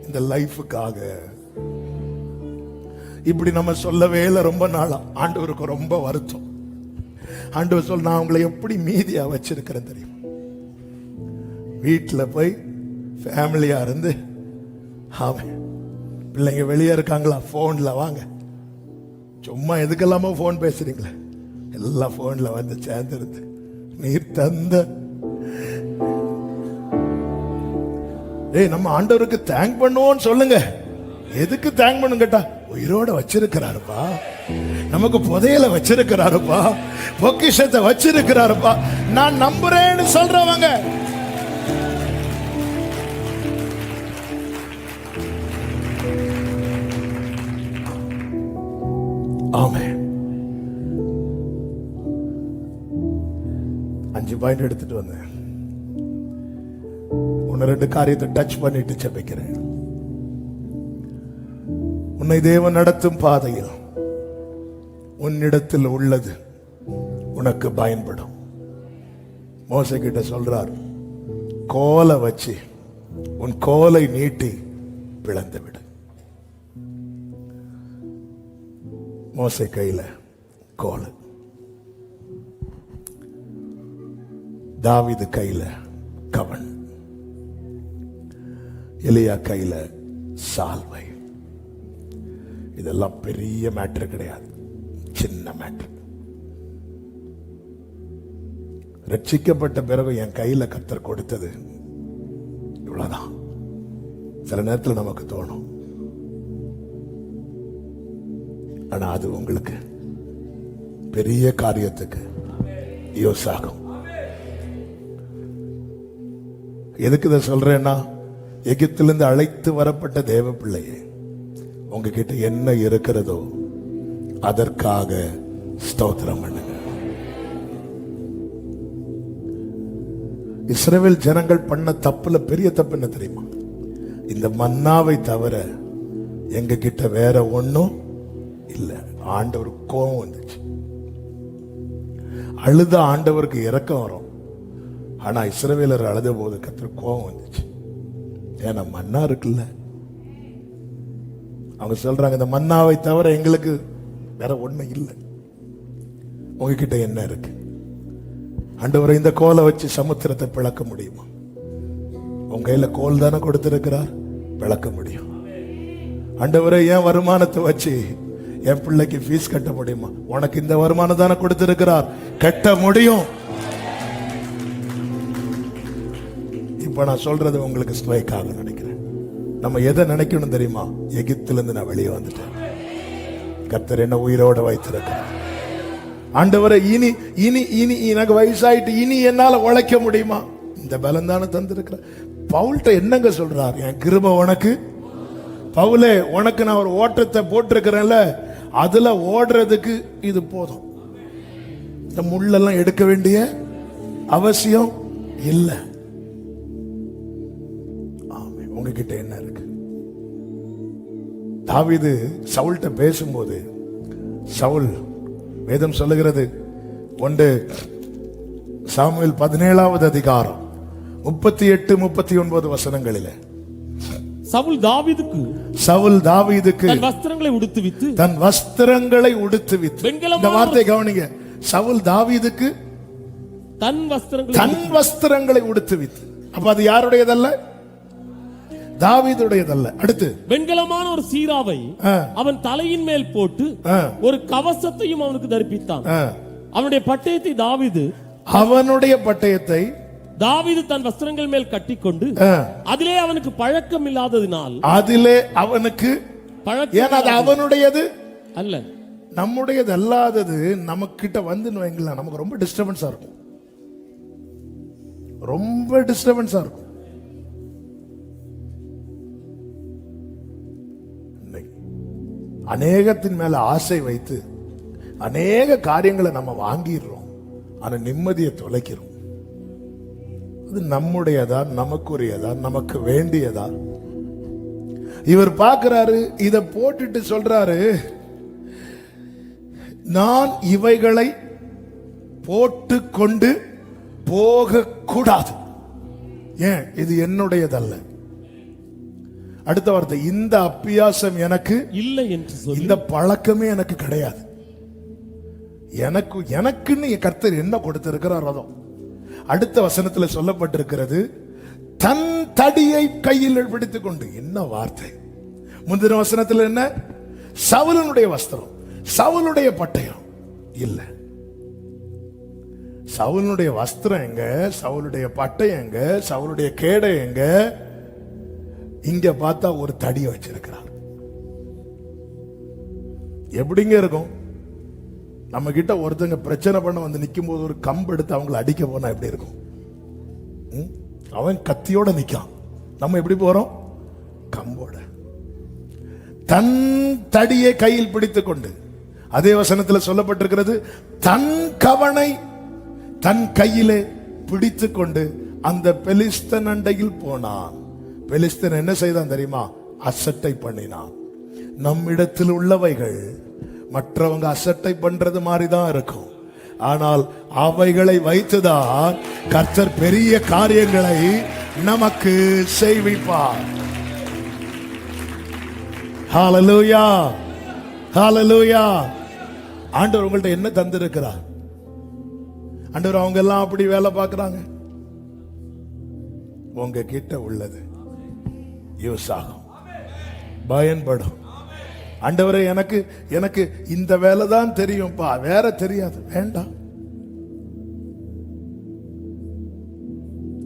இந்த லைஃபுக்காக இப்படி நம்ம சொல்லவே இல்லை. ரொம்ப நாளா ஆண்டவருக்கு ரொம்ப வருத்தம். ஆண்டவர் சொல், நான் உங்களை எப்படி மீதியா வச்சிருக்கிறேன் தெரியும். வீட்டில் போய் ஃபேமிலியா இருந்து, ஆமாம் பிள்ளைங்க வெளியே இருக்காங்களா, போன்ல வாங்க. சும்மா எதுக்கெல்லாமோ போன் பேசுறீங்களே, எல்லாம் போன்ல வந்து சேர்ந்துருந்து நீர் தந்த. நம்ம ஆண்டவருக்கு தேங்க் பண்ணுவோம் சொல்லுங்க. எதுக்கு தேங்க் பண்ணுங்க கேட்டா, உயிரோட வச்சிருக்கிறாருப்பா, நமக்கு புதையல வச்சிருக்கிறாருப்பா, பொக்கிஷத்தை வச்சிருக்கிறாருப்பா, நான் நம்புறேன்னு சொல்றவங்க. ஆமென். பாயிண்ட் எடுத்துட்டு வந்தேன். ஒன்னு ரெண்டு காரியத்தை டச் பண்ணிட்டு செபிக்கிறேன். உன்னை தேவன் நடத்தும் பாதையில் உன்னிடத்தில் உள்ளது உனக்கு பயன்படும். மோசே கிட்ட சொல்றார், கோலை வச்சு உன் கோலை நீட்டி பிளந்து விடு. மோசே கையில கோல், தாவீது கையில கவன், எலியா கையில சால்வை. இதெல்லாம் பெரிய மேட்டர் கிடையாது, சின்ன மேட்டர். ரட்சிக்கப்பட்ட பிறகு என் கையில கர்த்தர் கொடுத்தது இவ்வளவுதான். சில நேரத்தில் நமக்கு தோணும், ஆனா அது உங்களுக்கு பெரிய காரியத்துக்கு யூஸ் ஆகும். எதுக்கு இதை சொல்றேன்னா, எகிப்திலிருந்து அழைத்து வரப்பட்ட தேவ பிள்ளையே, உங்ககிட்ட என்ன இருக்கிறதோ அதற்காக ஸ்தோத்திரம் பண்ணுங்க. இஸ்ரவேல் ஜனங்கள் பண்ண தப்புல பெரிய தப்பு என்ன தெரியுமா? இந்த மன்னாவை தவிர எங்க கிட்ட வேற ஒண்ணும் இல்ல. ஆண்டவர் கோபம் வந்துச்சு. அழுத ஆண்டவருக்கு இரக்கம் வரும். ஆனா இஸ்ரவேலர் அழுத போது கர்த்தர் கோபம் வந்துச்சு. ஏன்னா மன்னா இருக்குல்ல. அவங்க சொல்றாங்க, இந்த மன்னாவை தவிர எங்களுக்கு வேற ஒண்ணும் இல்லை. உங்ககிட்ட என்ன இருக்கு? ஆண்டவரை இந்த கோலை வச்சு சமுத்திரத்தை பிளக்க முடியுமா? உங்க கையில கோல் தானே கொடுத்திருக்கிறார், பிளக்க முடியும். ஆண்டவரை என் வருமானத்தை வச்சு என் பிள்ளைக்கு ஃபீஸ் கட்ட முடியுமா? உனக்கு இந்த வருமானம் தானே கொடுத்திருக்கிறார், கட்ட முடியும். இப்ப நான் சொல்றது உங்களுக்கு ஸ்ட்ரைக் ஆகும் நினைக்கிறேன். நம்ம எதை நினைக்கணும் தெரியுமா? எகிப்திலிருந்து நான் வெளியே வந்துட்டேன், கர்த்தர் என்ன உயிரோட வைத்திருக்கிறார். ஆண்டவரை இனி இனி இனி எனக்கு வயசாயிட்டு இனி என்னால உழைக்க முடியுமா? இந்த பலம் தானே தந்திருக்கிறார். பவுல்ட்ட என்னங்க சொல்றார்? என் கிருபை உனக்கு. பவுலே, உனக்கு நான் ஒரு ஓட்டத்தை போட்டிருக்கிறேன்ல, அதுல ஓடுறதுக்கு இது போதும். இந்த முள்ளெல்லாம் எடுக்க வேண்டிய அவசியம் இல்லை. உங்ககிட்ட என்ன இருக்கு? தாவீது சவுல்ட்ட பேசும்போது, சவுல், வேதம் சொல்லுகிறது 1 சாமுவேல் 17வது அதிகாரம் 38-39 வசனங்களிலே, சவுல் தாவீதுக்கு தன் வஸ்திரங்களை உடுத்துவித்து, இந்த வார்த்தை கவனிங்க. சவுல் தாவீதுக்கு தன் வஸ்திரங்களை உடுத்துவித்து. அப்ப அது யாருடையதல்ல? தாவீதுடையதல்ல. அடுத்து, வெண்கலமான ஒரு சீராவை அவன் தலையின் மேல் போட்டு ஒரு கவசத்தையும் அவனுக்கு தரிப்பித்தான். அவனுடைய பட்டயத்தை தன் வஸ்திரங்கள் மேல் கட்டிக்கொண்டு, அதிலே அவனுக்கு பழக்கம் இல்லாததினால், அவனுடையது அல்ல, நம்முடையது அல்லாதது நமக்கிட்ட வந்து நமக்கு ரொம்ப டிஸ்டர்பன்ஸா இருக்கும். ரொம்ப டிஸ்டர்பன்ஸா இருக்கும். அநேகத்தின் மேல ஆசை வைத்து அநேக காரியங்களை நம்ம வாங்கிடுறோம், ஆனா நிம்மதியை தொலைக்கிறோம். அது நம்முடையதா, நமக்குரியதா, நமக்கு வேண்டியதா? இவர் பார்க்கிறாரு, இத போட்டுட்டு சொல்றாரு, நான் இவைகளை போட்டு கொண்டு போக கூடாது. ஏன்? இது என்னுடையதல்ல. அடுத்த வார்த்தை, இந்த அப்பியாசம் எனக்கு இல்லை என்று சொல்லி, இந்த பழக்கமே எனக்கு கிடையாது. எனக்குன்னு கர்த்தர் என்ன கொடுத்திருக்கிறார் அதோ. அடுத்த வசனத்துல சொல்லப்பட்டிருக்கிறது, தன் தடியை கையில் பிடித்துக் கொண்டு. என்ன வார்த்தை! முந்தின வசனத்துல என்ன? சவுலுடைய வஸ்திரம், சவுலுடைய பட்டயம் இல்ல. சவுலுடைய வஸ்திரம் எங்க? சவுலுடைய பட்டயம் எங்க? சவுலுடைய கேடை எங்க? இங்க பார்த்தா ஒரு தடி வச்சிருக்கிறார். எப்படிங்க இருக்கும்? நம்ம கிட்ட ஒருத்தங்க பிரச்சனை பண்ண வந்து நிக்கும் போது ஒரு கம்பு எடுத்து அவங்களை அடிக்க போனா எப்படி இருக்கும்? அவன் கத்தியோட நிக்கான், நம்ம எப்படி போறோம்? கம்போட. தன் தடியை கையில் பிடித்துக் கொண்டு, அதே வசனத்தில் சொல்லப்பட்டிருக்கிறது, தன் கவனை தன் கையிலே பிடித்து கொண்டு அந்த பெலிஸ்தன் அண்டையில் போனான். பெலிஸ்தன் என்ன செய்தான் தெரியுமா? அசட்டை பண்ணினான். நம்மிடத்தில் உள்ளவைகள் மற்றவங்க அசட்டை பண்றது மாதிரிதான் இருக்கும். ஆனால் அவைகளை வைத்துதான் கர்த்தர் பெரிய காரியங்களை நமக்கு செய்விப்பார். ஹல்லேலூயா, ஹல்லேலூயா. ஆண்டவர் உங்கள்ட்ட என்ன தந்திருக்கிறார்? ஆண்டவர் அவங்க எல்லாம் அப்படி வேலை பார்க்கறாங்க. உங்க கிட்ட உள்ளது யூஸ் ஆகும், பயன்படும். ஆண்டவரே, எனக்கு எனக்கு இந்த வேலை தான் தெரியும்பா, வேற தெரியாது. வேண்டாம்.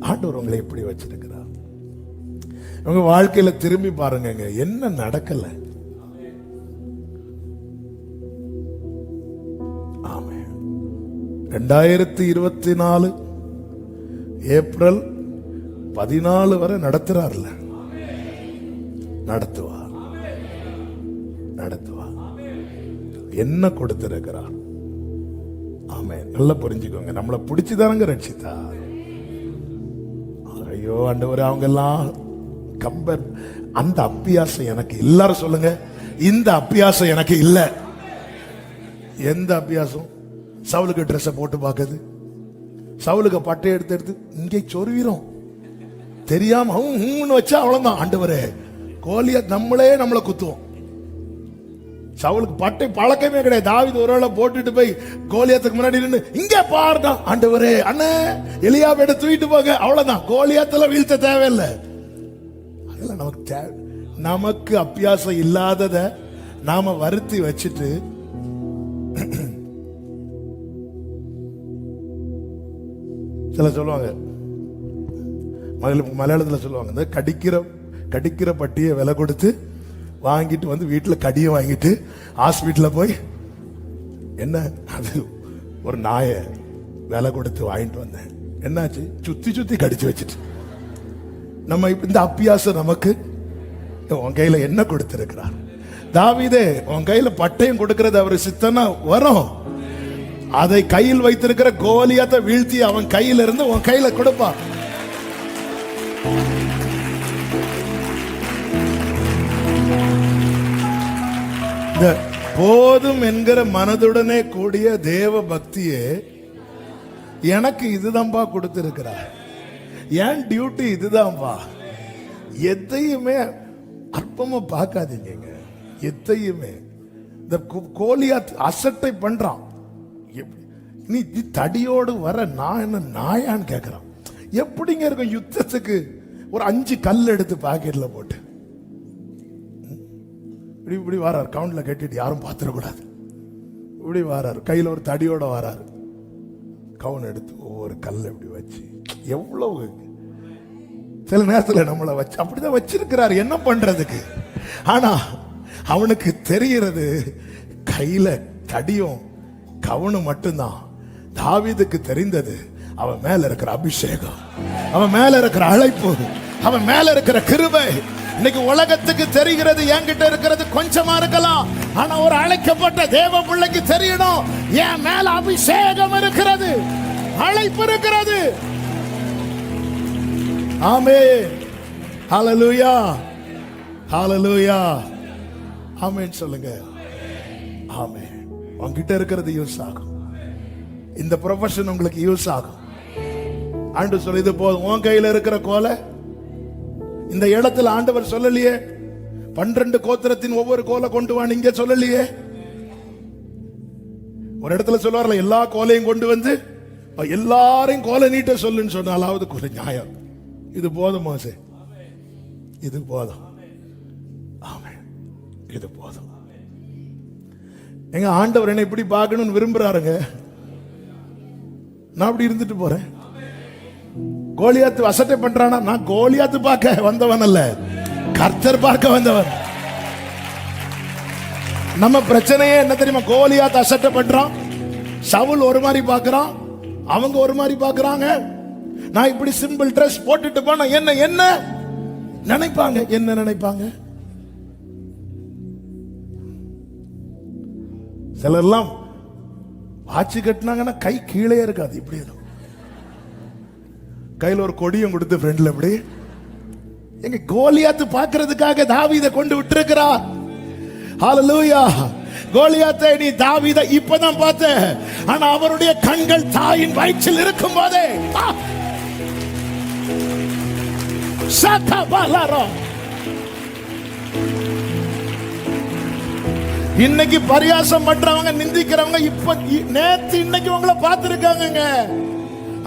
ஆண்டவர் உங்களை எப்படி வச்சிருக்கிறார்? உங்க வாழ்க்கையில திரும்பி பாருங்க, என்ன நடக்கல. ஆமென். 2024 ஏப்ரல் 14 வரை நடத்துறார்ல, நடத்துவார், நடத்துவார். என்ன கொடுத்திருக்கிறார்? ஆமென். நல்லா புரிஞ்சுக்கோங்க. நம்மளை பிடிச்சுதானங்க ரட்சித்தார். ஐயோ ஆண்டவரே, அவங்க எல்லாம் கம்பேர், அந்த அப்பியாசம் எனக்கு எல்லாரும் சொல்லுங்க, இந்த அப்பியாசம் எனக்கு இல்ல. எந்த அப்பியாசம்? சவுலுக்கு ட்ரெஸ் போட்டு பார்க்குது, சவுலுக்கு பட்டை எடுத்து எடுத்து இங்கே சொருவிரும், தெரியாம வச்சா அவ்வளவுதான். ஆண்டவரே, கோலியாத் நம்மளை குத்துவோம். சவுலுக்கு பட்டை பழக்கமே கிடையாது. தாவீது ஒருவேளை போட்டுட்டு போய் கோலியாத்துக்கு முன்னாடி நின்று இங்கே பாருடா, ஆண்டவரே அண்ணே எலியாவை எடுத்து தூக்கிட்டு போங்க, அவ்வளவுதான். கோலியாத்துல வீழ்த்த தேவையில்லை. அதெல்லாம் நமக்கு அப்பியாசம் இல்லாதத நாம வருத்தி வச்சுட்டு சில சொல்லுவாங்க, மலையாளத்துல சொல்லுவாங்க, இந்த கடிக்கிற பட்டியை விலை கொடுத்து வாங்கிட்டு வந்து வீட்டுல கடியை வாங்கிட்டு ஹாஸ்பிட்டல் போய், என்ன அது ஒரு நாயை விலை கொடுத்து வாங்கிட்டு வந்தேன், என்னாச்சு? சுத்தி கடிச்சு வச்சுட்டு. நம்ம இந்த அப்பியாசம் நமக்கு உன் கையில என்ன கொடுத்திருக்கிறார்? தாவீதே, உன் கையில பட்டயம் கொடுக்கிறது அவர் சித்தனா வரும். அதை கையில் வைத்திருக்கிற கோலியாத்தை வீழ்த்தி அவன் கையில இருந்து உன் கையில கொடுப்பான். போதும் என்கிற மனதுடனே கூடிய தேவ பக்தியே எனக்கு இதுதான்பா கொடுத்திருக்கிறார். என் டியூட்டி இதுதான்பா. எதையுமே அற்பமா பார்க்காதீங்க. எதையுமே இந்த கோலியாத் அசட்டை பண்றான். நீ தடியோடு வர நான் என்ன நாயான்னு கேட்கிறான். எப்படிங்க இருக்கும்? யுத்தத்துக்கு ஒரு 5 கல் எடுத்து பாக்கெட்ல போட்டு இப்படி வாராரு, கவுண்ட்ல கட்டிட்டு யாரும் பார்த்துடக்கூடாது. இப்படி வாராரு, கையில ஒரு தடியோட வாராரு, கவுன் எடுத்து ஒவ்வொரு கல் இப்படி வச்சு, எவ்வளவு சில நேரத்தில் நம்மளை வச்சு அப்படிதான் வச்சிருக்கிறாரு, என்ன பண்றதுக்கு. ஆனா அவனுக்கு தெரிகிறது கையில தடியும் கவுனும் மட்டும்தான். தாவீதுக்கு தெரிந்தது அவன் மேல இருக்கிற அபிஷேகம், அவன் மேல இருக்கிற அழைப்பு, அவன் மேல இருக்கிற கிருபை. இன்னைக்கு உலகத்துக்கு தெரிகிறது என்கிட்ட இருக்கிறது கொஞ்சமா இருக்கலாம், ஆனா ஒரு அழைக்கப்பட்ட தேவ பிள்ளைக்கு தெரியணும் என் மேல அபிஷேகம் இருக்கிறது, அழைப்பு இருக்கிறது. ஆமென், ஹல்லேலூயா, ஹல்லேலூயா, ஆமென் சொல்லுங்க. ஆமென். உங்ககிட்ட இருக்கிறது யூஸ் ஆகும், இந்த ப்ரொஃபஷன் உங்களுக்கு யூஸ் ஆகும். ஆண்டவர் சொல்லி, இது போதும். உன் கையில இருக்கிற கோலை இந்த இடத்துல ஆண்டவர் சொல்லலையே, 12 கோத்திரத்தின் ஒவ்வொரு கோலை கொண்டு வா, நீங்க சொல்லலையே. ஒரு இடத்துல சொல்லுவார்ல, எல்லா கோலையும் கொண்டு வந்து எல்லாரையும் கோலை நீட்ட சொல்லுன்னு சொன்னாலாவது ஒரு நியாயம். இது போதும் மோசே, இது போதும். ஆமென், இது போதும். எங்க ஆண்டவர் என்ன இப்படி பார்க்கணும்னு விரும்புறாருங்க. நான் அப்படி இருந்துட்டு போறேன். கோலியாத்து அசட்டை பண்றானா? நான் கோலியாத்து பார்க்க வந்தவன் அல்ல, கர்த்தர் பார்க்க வந்தவன். நம்ம பிரச்சனையே என்ன தெரியுமா? கோலியாத்து அசட்டை பண்றான், சவுல் ஒரு மாதிரி பார்க்கறான், அவங்க ஒரு மாதிரி பார்க்கறாங்க. நான் இப்படி சிம்பிள் ட்ரெஸ் போட்டுட்டு போனா என்ன என்ன நினைப்பாங்க? என்ன நினைப்பாங்க? சிலர்லாம் வாட்சி கட்டினாங்கன்னா கை கீழே இருக்காது, இப்படி இருக்கும். கையில ஒரு கொடியும் கொடுத்து ஃப்ரெண்ட்ல அப்படி எங்க கோலியாத்து பார்க்கிறதுக்காக தாவீதை கொண்டு விட்டிருக்கிறார். ஹalleluya. கோலியாத்தை நீ தாவீதை இப்பதான் பார்த்த, ஆனா அவருடைய கண்கள் தாயின் வயிற்றில் இருக்கும் போதே இன்னைக்கு பரியாசம் பண்றவங்க நிந்திக்கிறவங்க இப்ப நேத்து இன்னைக்கு உங்களை பார்த்திருக்காங்க.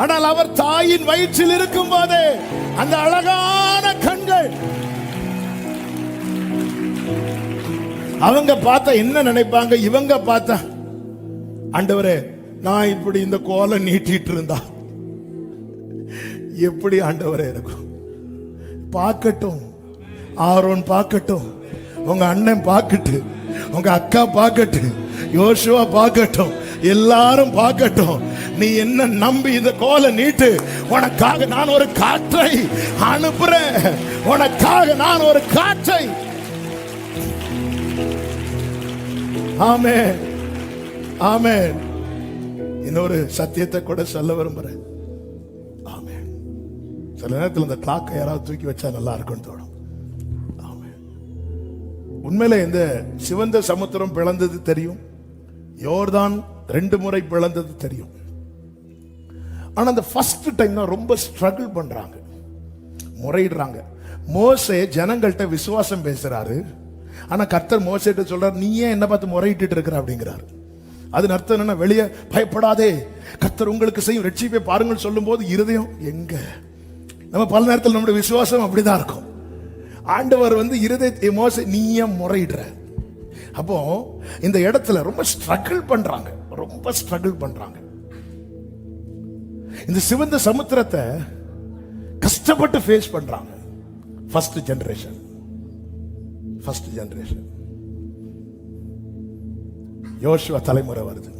ஆனால் அவர் தாயின் வயிற்றில் இருக்கும் போதே அந்த அழகான கண்கள் அவங்க பார்த்தா என்ன நினைப்பாங்க? இவங்க பார்த்தா ஆண்டவரே நான் இப்படி இந்த கோலை நீட்டிட்டு இருந்தா எப்படி ஆண்டவரே இருக்கும்? பார்க்கட்டும், ஆரோன் பார்க்கட்டும், உங்க அண்ணன் பார்க்கட்டு, உங்க அக்கா பார்க்கட்டு, யோசுவா பார்க்கட்டும், எல்லாரும் பார்க்கட்டும். நீ என்ன நம்பி இந்த கோலை நீட்டு. உனக்காக நான் ஒரு காற்றை அனுப்புறேன். உனக்காக நான் ஒரு காற்றை. ஆமென், ஆமென். இன்னொரு சத்தியத்தை கூட சொல்ல விரும்புறேன். ஆமென். சில நேரத்தில் இந்த கிளாக்கை யாராவது தூக்கி வச்சா நல்லா இருக்கும்னு தோணும். ஆமென். உண்மையிலே இந்த சிவந்த சமுத்திரம் பிளந்தது தெரியும், யோர்தான் 2 முறை பிளந்தது தெரியும். ஆனா அந்த ஃபர்ஸ்ட் டைம் ரொம்ப ஸ்ட்ரகிள் பண்றாங்க, முறையிடுறாங்க. மோசே ஜனங்கள்கிட்ட விசுவாசம் பேசுறாரு, ஆனா கர்த்தர் மோசேட்ட சொல்றாரு, நீ ஏன் என்ன பார்த்து முறையிட்டு இருக்கிற அப்படிங்கிறாரு. அதன் அர்த்தம் என்ன? வெளியே பயப்படாதே, கர்த்தர் உங்களுக்கு செய்யும் ரட்சிப்பை பாருங்கள் சொல்லும் போது இருதயம் எங்க? நம்ம பல நேரத்தில் நம்முடைய விசுவாசம் அப்படிதான் இருக்கும். ஆண்டவர் இருதயத்தை மோசே நீ ஏன் முறையிடுற? அப்போ இந்த இடத்துல ரொம்ப ஸ்ட்ரகிள் பண்றாங்க, ரொம்ப ஸ்ட்ரகிள் பண்றாங்க. இந்த சிவந்த சமுத்திரத்தை கஷ்டப்பட்டு ஃபேஸ் பண்றாங்க. ஃபர்ஸ்ட் ஜெனரேஷன் யோசுவா தலைமுறை வருது,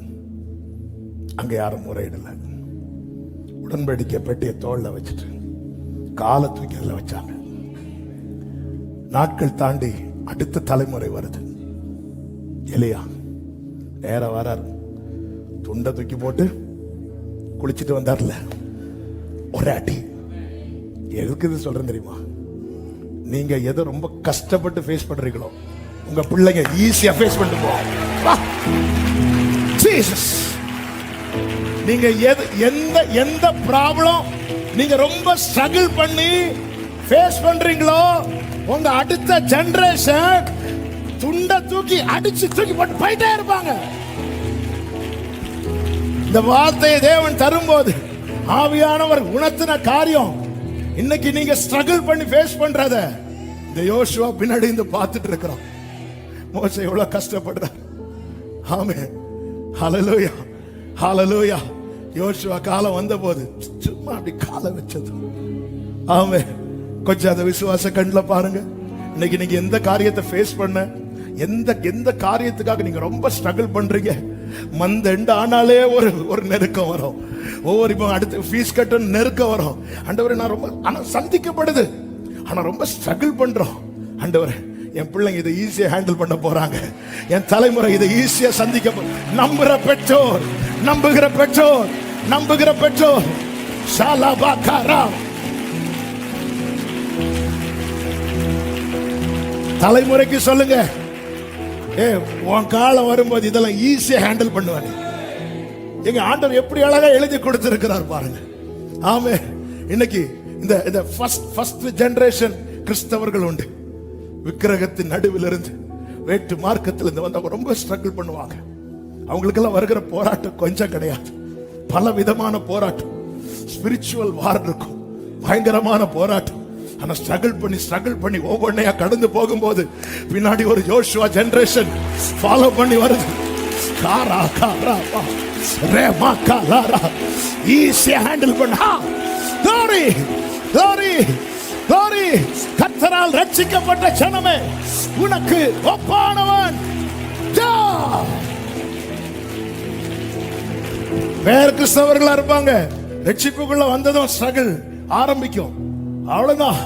அங்க யாரும் முறையிடல. உடன்படிக்கை பெட்டியை தோல்ல வச்சுட்டு காலை தூக்கி அதுல வச்சாங்க. நாட்கள் தாண்டி அடுத்த தலைமுறை வருது. எலியா நேர வரார், துண்டை தூக்கி போட்டு குளிச்சுட்டு வந்தார்ல, ஒரே அடி. எதுக்கு இது சொல்றேன் தெரியுமா? நீங்க எதை ரொம்ப கஷ்டப்பட்டு ஃபேஸ் பண்றீங்களோ உங்க பிள்ளைங்க ஈஸியா ஃபேஸ் பண்ணிட்டு போவாங்க. ஜீசஸ், நீங்க எந்த ப்ராப்ளம் நீங்க ரொம்ப ஸ்ட்ரகிள் பண்ணி ஃபேஸ் பண்றீங்களோ உங்க அடுத்த ஜெனரேஷன் துண்டை தூக்கி அடிச்சு தூக்கி போட்டு போயிட்டே இருப்பாங்க. இந்த வார்த்தையை தேவன் தரும்போது ஆவியானவர் உணர்த்தின காரியம் இன்னைக்கு நீங்க ஸ்ட்ரகிள் பண்ணி ஃபேஸ் பண்றத இந்த யோசுவா பின்னாடி இருந்து பார்த்துட்டு இருக்கிறோம். மோசே எவ்வளவு கஷ்டப்படுறார். ஆமென், ஹல்லேலூயா, ஹல்லேலூயா. யோசுவா காலம் வந்த போது சும்மா அப்படி காலை வச்சது. ஆமென். கொஞ்சம் அந்த விசுவாச கண்ணுல பாருங்க. இன்னைக்கு நீங்க எந்த காரியத்தை ஃபேஸ் பண்ண, எந்த காரியத்துக்காக நீங்க ரொம்ப ஸ்ட்ரகிள் பண்றீங்க, மந்த் எண்ட் ஆனாலே ஒரு நெருக்கம் வரும். ஒவ்வொரு இப்போ அடுத்து ஃபீஸ் கட்ட நெருக்கம் வரும். ஆண்டவரே நான் ரொம்ப ஆனா சந்திக்கப்படுது, ஆனா ரொம்ப ஸ்ட்ரகிள் பண்றோம். ஆண்டவரே என் பிள்ளைங்க இதை ஈஸியா ஹேண்டில் பண்ண போறாங்க, என் தலைமுறை இதை ஈஸியா சந்திக்க. நம்புகிற பெற்றோர் ஷாலாபாகாரா தலைமுறைக்கு சொல்லுங்க, உன் காலம் வரும்போது இதெல்லாம் ஈஸியா ஹேண்டில் பண்ணுவாங்க. எங்க ஆண்டவர் எப்படி அழகா எழுதி கொடுத்திருக்கிறார் பாருங்க. ஆமே. இன்னைக்கு இந்த ஃபர்ஸ்ட் ஜெனரேஷன் கிறிஸ்தவர்கள் உண்டு. விக்கிரகத்தின் நடுவில் இருந்து வேட்டு மார்க்கத்தில் இருந்து வந்தவங்க ரொம்ப ஸ்ட்ரகிள் பண்ணுவாங்க. அவங்களுக்கெல்லாம் வருகிற போராட்டம் கொஞ்சம் கிடையாது, பல விதமான போராட்டம். ஸ்பிரிச்சுவல் வார் இருக்கும், பயங்கரமான போராட்டம். ஆனா ஸ்ட்ரகிள் பண்ணி ஒவ்வொன்றையா கடந்து போகும்போது பின்னாடி ஒரு யோசுவா ஜெனரேஷன் ஃபாலோ பண்ணி வருது. காரா காரா ரேமா காலாரா ஈஸியா ஹேண்டில் பண்ணா. glory glory glory. கர்த்தரால் ரட்சிக்கப்பட்ட ஜனமே, உனக்கு ஒப்பானவன் வேற கிறிஸ்தவர்களா இருப்பாங்க. ரட்சிப்புக்குள்ள வந்ததும் ஸ்ட்ரகிள் ஆரம்பிக்கும், அவ்வளவுதான்.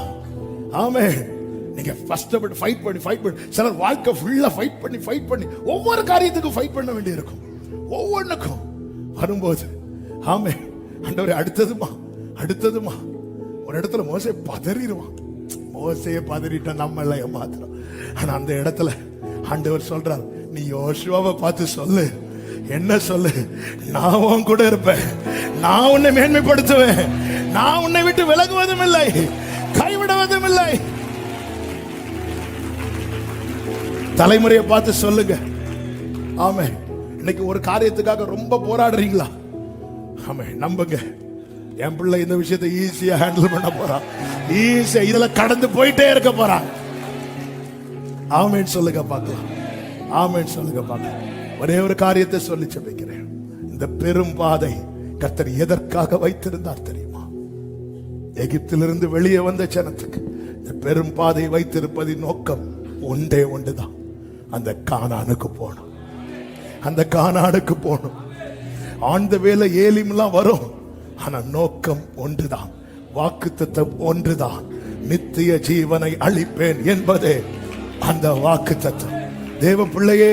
ஆமே. நீங்க கஷ்டப்பட்டு ஃபைட் பண்ணி சிலர் வாழ்க்கை ஃபுல்லா ஃபைட் பண்ணி ஒவ்வொரு காரியத்துக்கும் ஃபைட் பண்ண வேண்டி இருக்கும். ஒவ்வொன்றுக்கும் வரும்போது ஆமே ஆண்டவரே அடுத்ததுமா ஒரு இடத்துல மோசே பதறிடுவான். மோசையை பதறிட்ட நம்ம எல்லாம் ஏமாத்துறோம். ஆனா அந்த இடத்துல ஆண்டவர் சொல்றார், நீ யோசுவாவை பார்த்து சொல்லு, என்ன சொல்லு, நான் உன் கூட இருப்பேன், நான் உன்னை மேன்மைப்படுத்துவேன், நான் உன்னை விட்டு விலகுவதும் இல்லை, கைவிடுவதும் இல்லை. தலைமுறையை பார்த்து சொல்லுங்க. ஆமே. இன்னைக்கு ஒரு காரியத்துக்காக ரொம்ப போராடுறீங்களா? ஆமே, நம்புங்க, என் பிள்ளை இந்த விஷயத்தை ஈஸியா ஹேண்டில் பண்ண போறான், ஈஸியா இதுல கடந்து போயிட்டே இருக்க போறான். ஆமேன்னு சொல்லுங்க பார்க்கலாம். ஆமேன்னு சொல்லுங்க பார்க்கலாம். ஒரே ஒரு காரியத்தை சொல்லி ஜெபிக்கிறேன். இந்த பெரும் பாதை கர்த்தர் எதற்காக வைத்திருந்தார் தெரியுமா? எகிப்திலிருந்து வெளியே வந்த ஜனத்துக்கு இந்த பெரும் பாதை வைத்திருப்பதின் நோக்கம் ஒன்றே ஒன்றுதான், அந்த கானானுக்கு போகணும். அந்த கானானுக்கு போகணும். ஆண்ட வேலை ஏலிம்லாம் வரும், ஆனா நோக்கம் ஒன்றுதான், வாக்குத்தத்தம் ஒன்றுதான், நித்திய ஜீவனை அளிப்பேன் என்பதே அந்த வாக்குத்தத்தம். தேவ பிள்ளையே,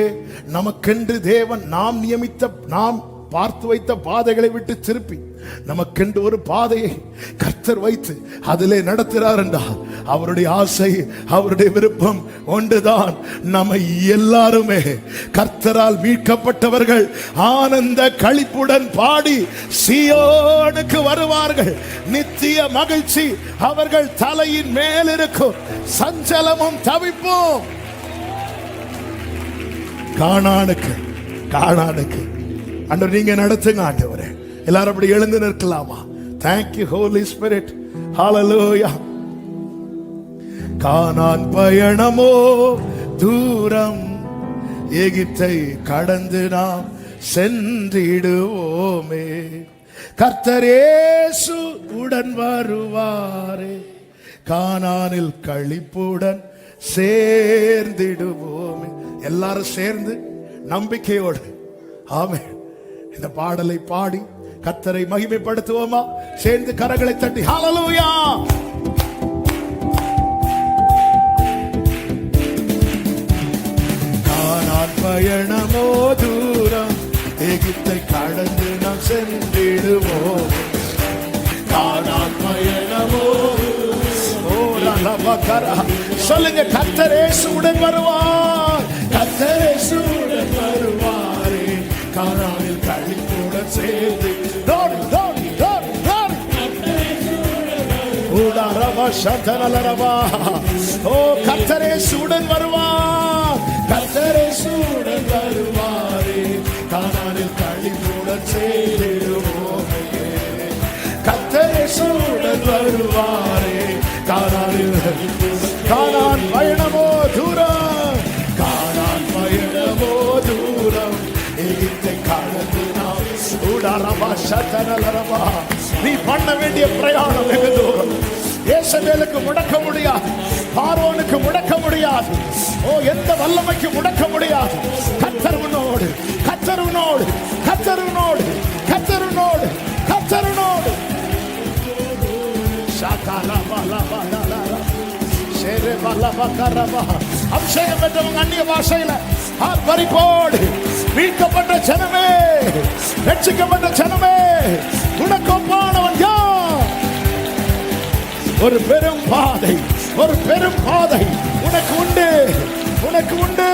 நமக்கென்று தேவன் நாம் நியமித்த, நாம் பார்த்து வைத்த பாதைகளை விட்டு திருப்பி நமக்கென்று ஒரு பாதையை கர்த்தர் வைத்து அதிலே நடத்துகிறார் என்றால் அவருடைய ஆசை, அவருடைய விருப்பம் ஒன்றுதான், நம்ம எல்லாருமே கர்த்தரால் மீட்கப்பட்டவர்கள் ஆனந்த களிப்புடன் பாடி சீயோனுக்கு வருவார்கள். நித்திய மகிழ்ச்சி அவர்கள் தலையின் மேல் இருக்கும், சஞ்சலமும் தவிப்போம். கானானுக்கு, கானானுக்கு ஆண்டவர் நீங்க நடத்துங்க ஆண்டவரே. எல்லாரும் அப்படி எழுந்து நிற்கலாமா? Thank you Holy Spirit. Hallelujah. கானான் பயணமோ தூரம், எகிப்தை கடந்து நாம் சென்றிடுவோமே, கர்த்தர் இயேசு உடன் வருவாரே, கானானில் களிப்புடன் சேர்ந்திடுவோமே. எல்லாரும் சேர்ந்து நம்பிக்கையோடு ஆமென் இந்த பாடலை பாடி கர்த்தரை மகிமைப்படுத்துவோமா? சேர்ந்து கரங்களை தட்டி ஹalleluya. கானான் பயணமோ தூரம், எகிப்தை கடந்து நாம் சென்றிடுவோம். கானான் பயணமோ சொல்லுங்க, கர்த்தர் இயேசுவுடன் வருவார், கர்த்தர் இயேசுவுடன் வருவாரே, கானானில் களிப்புடன் சேர்ந்து தோடி தோடி தோடி தோடி உடரவ சதனலரவா. ஓ கர்த்தர் இயேசுவுடன் வருவார், கர்த்தர் இயேசுவுடன் வருவாரே, கானானில் களிப்புடன் சேர்ந்திடுவோமே, கர்த்தர் இயேசுவுடன் வருவாரே, கானான் பயணமோ தூரம், கானான் பயணமோ தூரம், எகிப்தை கடந்து நாம் உடரவா சதனலரவா. நீ பண்ண வேண்டிய பிரயாணம் வெகு தூரம். ஏசபேலுக்கு முடக்க முடியாது, பார்வோனுக்கு முடக்க முடியாது, ஓ எந்த வல்லமைக்கு முடக்க முடியாது. கர்த்தர் உன்னோடு, கர்த்தர் உன்னோடு, கர்த்தர் உன்னோடு, கர்த்தர் உன்னோடு, கர்த்தர் உன்னோடு. அபிஷேகம் பெற்றவங்க அந்நிய பாஷையில ஆர்ப்பரிப்போடு, மீட்கப்பட்ட ஜனமே, ரட்சிக்கப்பட்ட ஜனமே, உனக்கொப்பானவன் யார்? ஒரு பெரும் பாதை, ஒரு பெரும் பாதை உனக்கு உண்டு, உனக்கு உண்டு.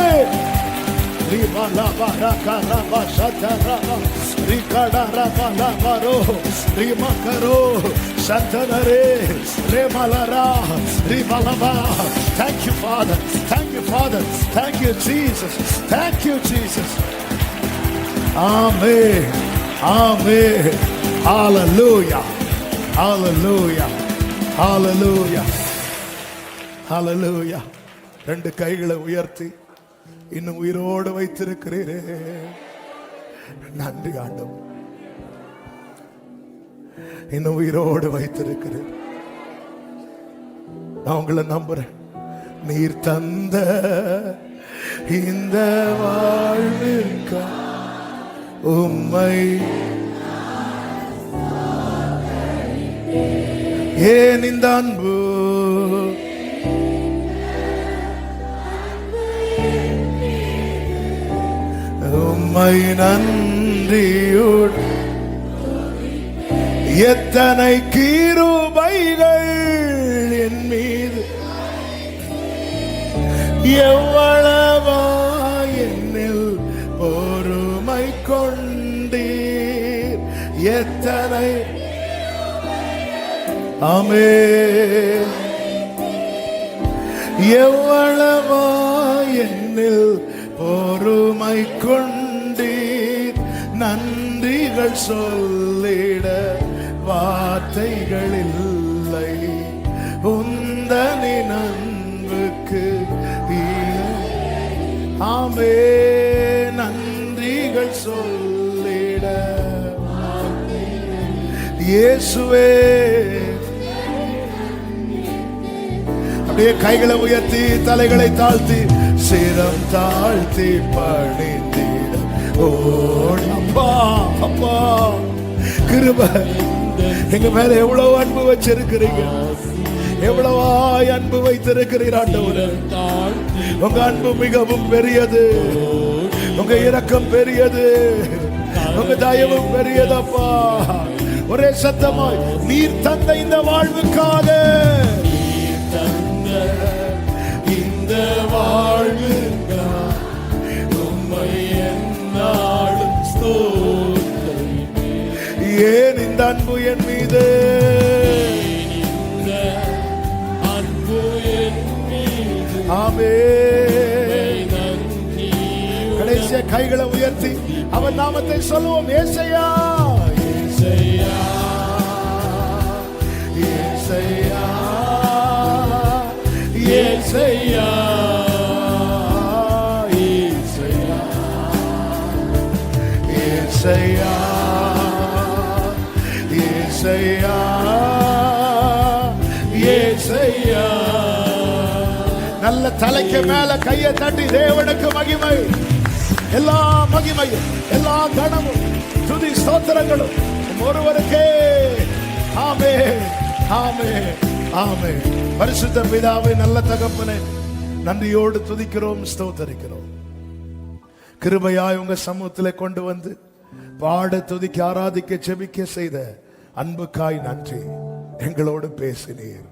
Thank you Father, thank you Father, thank you Jesus, thank you Jesus. Amen, amen, hallelujah, hallelujah, hallelujah, hallelujah. ரெண்டு கைகளை உயர்த்தி இன்னும் உயிரோடு வைத்திருக்கிறீரே, நன்றி ஆண்டவர். இன்னும் உயிரோடு வைத்திருக்கிறேன். நான் உங்களை நம்புறேன். நீர் தந்த இந்த வாழ்விற்கா உம்மை ஏன் இந்த அன்பு, உம்மை நன்றியோடு எத்தனை கிருபைகள் எவ்வளவா என்னில் பொறுமை கொண்டீர், எத்தனை ஆமென். எவ்வளவா என்னில் பொறுமை கொண்டீர், நன்றிகள் சொல்லிட வார்த்தைகள் இல்லை, உந்தனின் அன்புக்கு ஆமே. நன்றிகள் சொல்லிட இயேசுவே. அப்படியே கைகளை உயர்த்தி தலைகளை தாழ்த்தி சிரம் தாழ்த்தி பணிந்திட ஓடி. அப்பா அப்பா கிருபை எங்க மேல எவ்வளவு அன்பு வச்சிருக்கிறீங்க, எவ்வளவாய் அன்பு வைத்திருக்கிறீர் ஆண்டவரே. உங்க அன்பு மிகவும் பெரியது, உங்க இரக்கம் பெரியது, உங்க தயவும் பெரியதப்பா. ஒரே சத்தமாய் நீர் தந்த இந்த வாழ்வுக்காக, இந்த வாழ்வுக்காக உம்மை என்னாலும் ஸ்தோத்திரிப்பேன். ஏன் இந்த அன்பு என் மீது, ஆமென். கடைசியா கைகளை உயர்த்தி அவன் நாமத்தை சொல்லுவோம். ஏசையா ஏசையா ஏசையா ஏசையா ஏசையா ஏசையா ஏசையா. நல்ல தலைக்கு மேல கையை தட்டி தேவனுக்கு மகிமை, எல்லா மகிமையும் எல்லா கணமும் துதி ஸ்தோத்திரங்களும் ஒருவருக்கே. ஆமென் ஆமென் ஆமென். பரிசுத்த பிதாவே, நல்ல தகப்பனே, நன்றியோடு துதிக்கிறோம், ஸ்தோத்தரிக்கிறோம். கிருபையாய் உங்க சமூகத்திலே கொண்டு வந்து பாட துதிக்க ஆராதிக்க செபிக்க செய்த அன்புக்காய் நன்றி. எங்களோடு பேசினீர்,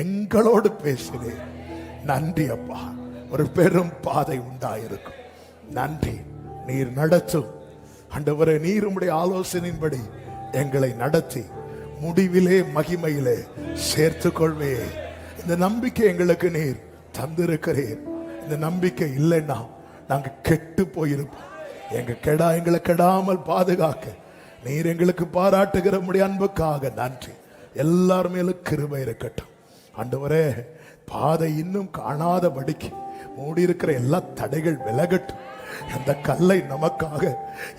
எங்களோடு பேசினீர். நன்றி அப்பா. ஒரு பெரும் பாதை உண்டாயிருக்கும். நன்றி. நீர் நடத்தும் ஆண்டவரே, நீர் உம்முடைய ஆலோசனையின்படி எங்களை நடத்தி முடிவிலே மகிமையிலே சேர்த்து கொள்வே. இந்த நம்பிக்கை எங்களுக்கு நீர் தந்திருக்கிறீர். இந்த நம்பிக்கை இல்லைன்னா நாங்க கெட்டு போயிருப்போம். எங்களை கெடாமல் பாதுகாக்க நீர் எங்களுக்கு பாராட்டுகிற உம்முடைய அன்புக்காக நன்றி. எல்லார் மேலும் கிருபை இருக்கட்டும் ஆண்டவரே. பாதை இன்னும் காணாதபடிக்கு மூடி இருக்கிற எல்லா தடைகள் விலகட்டும். அந்த கல்லை நமக்காக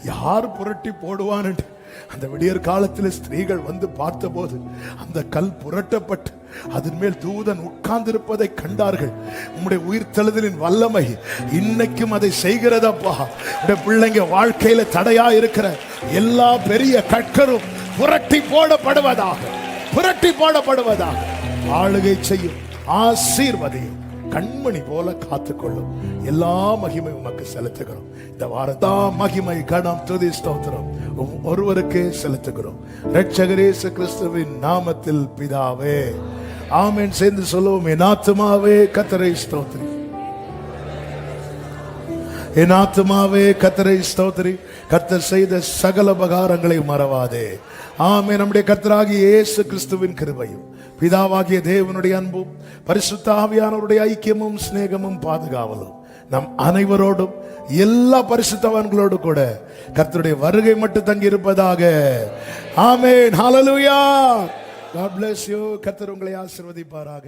யார் புரட்டி போடுவான் என்று அந்த விடியற் காலத்தில் ஸ்திரீகள் வந்து பார்த்தபோது அந்த கல் புரட்டப்பட்டு அதன் மேல் தூதன் உட்கார்ந்திருப்பதை கண்டார்கள். உம்முடைய உயிர்த்தெழுதலின் வல்லமை இன்னைக்கும் அதை செய்கிறதப்பா. உடைய பிள்ளைங்க வாழ்க்கையில தடையா இருக்கிற எல்லா பெரிய கற்களும் புரட்டி போடப்படுவதாக, புரட்டி போடப்படுவதாக. ஆளுகை செய்யும், ஆசீர்வதியும், கண்மணி போல காத்துக்கொள்ளும். எல்லா மகிமை உமக்கு செலுத்துகிறோம். இந்த வாரத்தா மகிமை கனம் துதி ஸ்தோத்திரம் ஒருவருக்கே செலுத்துகிறோம். இரட்சகர் இயேசு கிறிஸ்துவின் நாமத்தில் பிதாவே, ஆமென். சேர்ந்து சொல்லுவோம். என் ஆத்துமாவே கர்த்தரை ஸ்தோத்திரி, என் ஆத்துமாவே கர்த்தரை ஸ்தோத்திரி, கர்த்தர் செய்த சகல உபகாரங்களை மறவாதே. ஆமென். நம்முடைய கர்த்தராகிய இயேசு கிறிஸ்துவின் கிருபையும் பிதாவாகிய தேவனுடைய அன்பும் பரிசுத்த ஆவியானவருடைய ஐக்கியமும் சிநேகமும் பாதுகாவலும் நம் அனைவரோடும் எல்லா பரிசுத்தவான்களோடு கூட கர்த்தருடைய வருகை மட்டும் தங்கி இருப்பதாக. ஆமென். ஹல்லேலூயா. God bless you. கர்த்தர் உங்களை ஆசீர்வதிப்பாராக.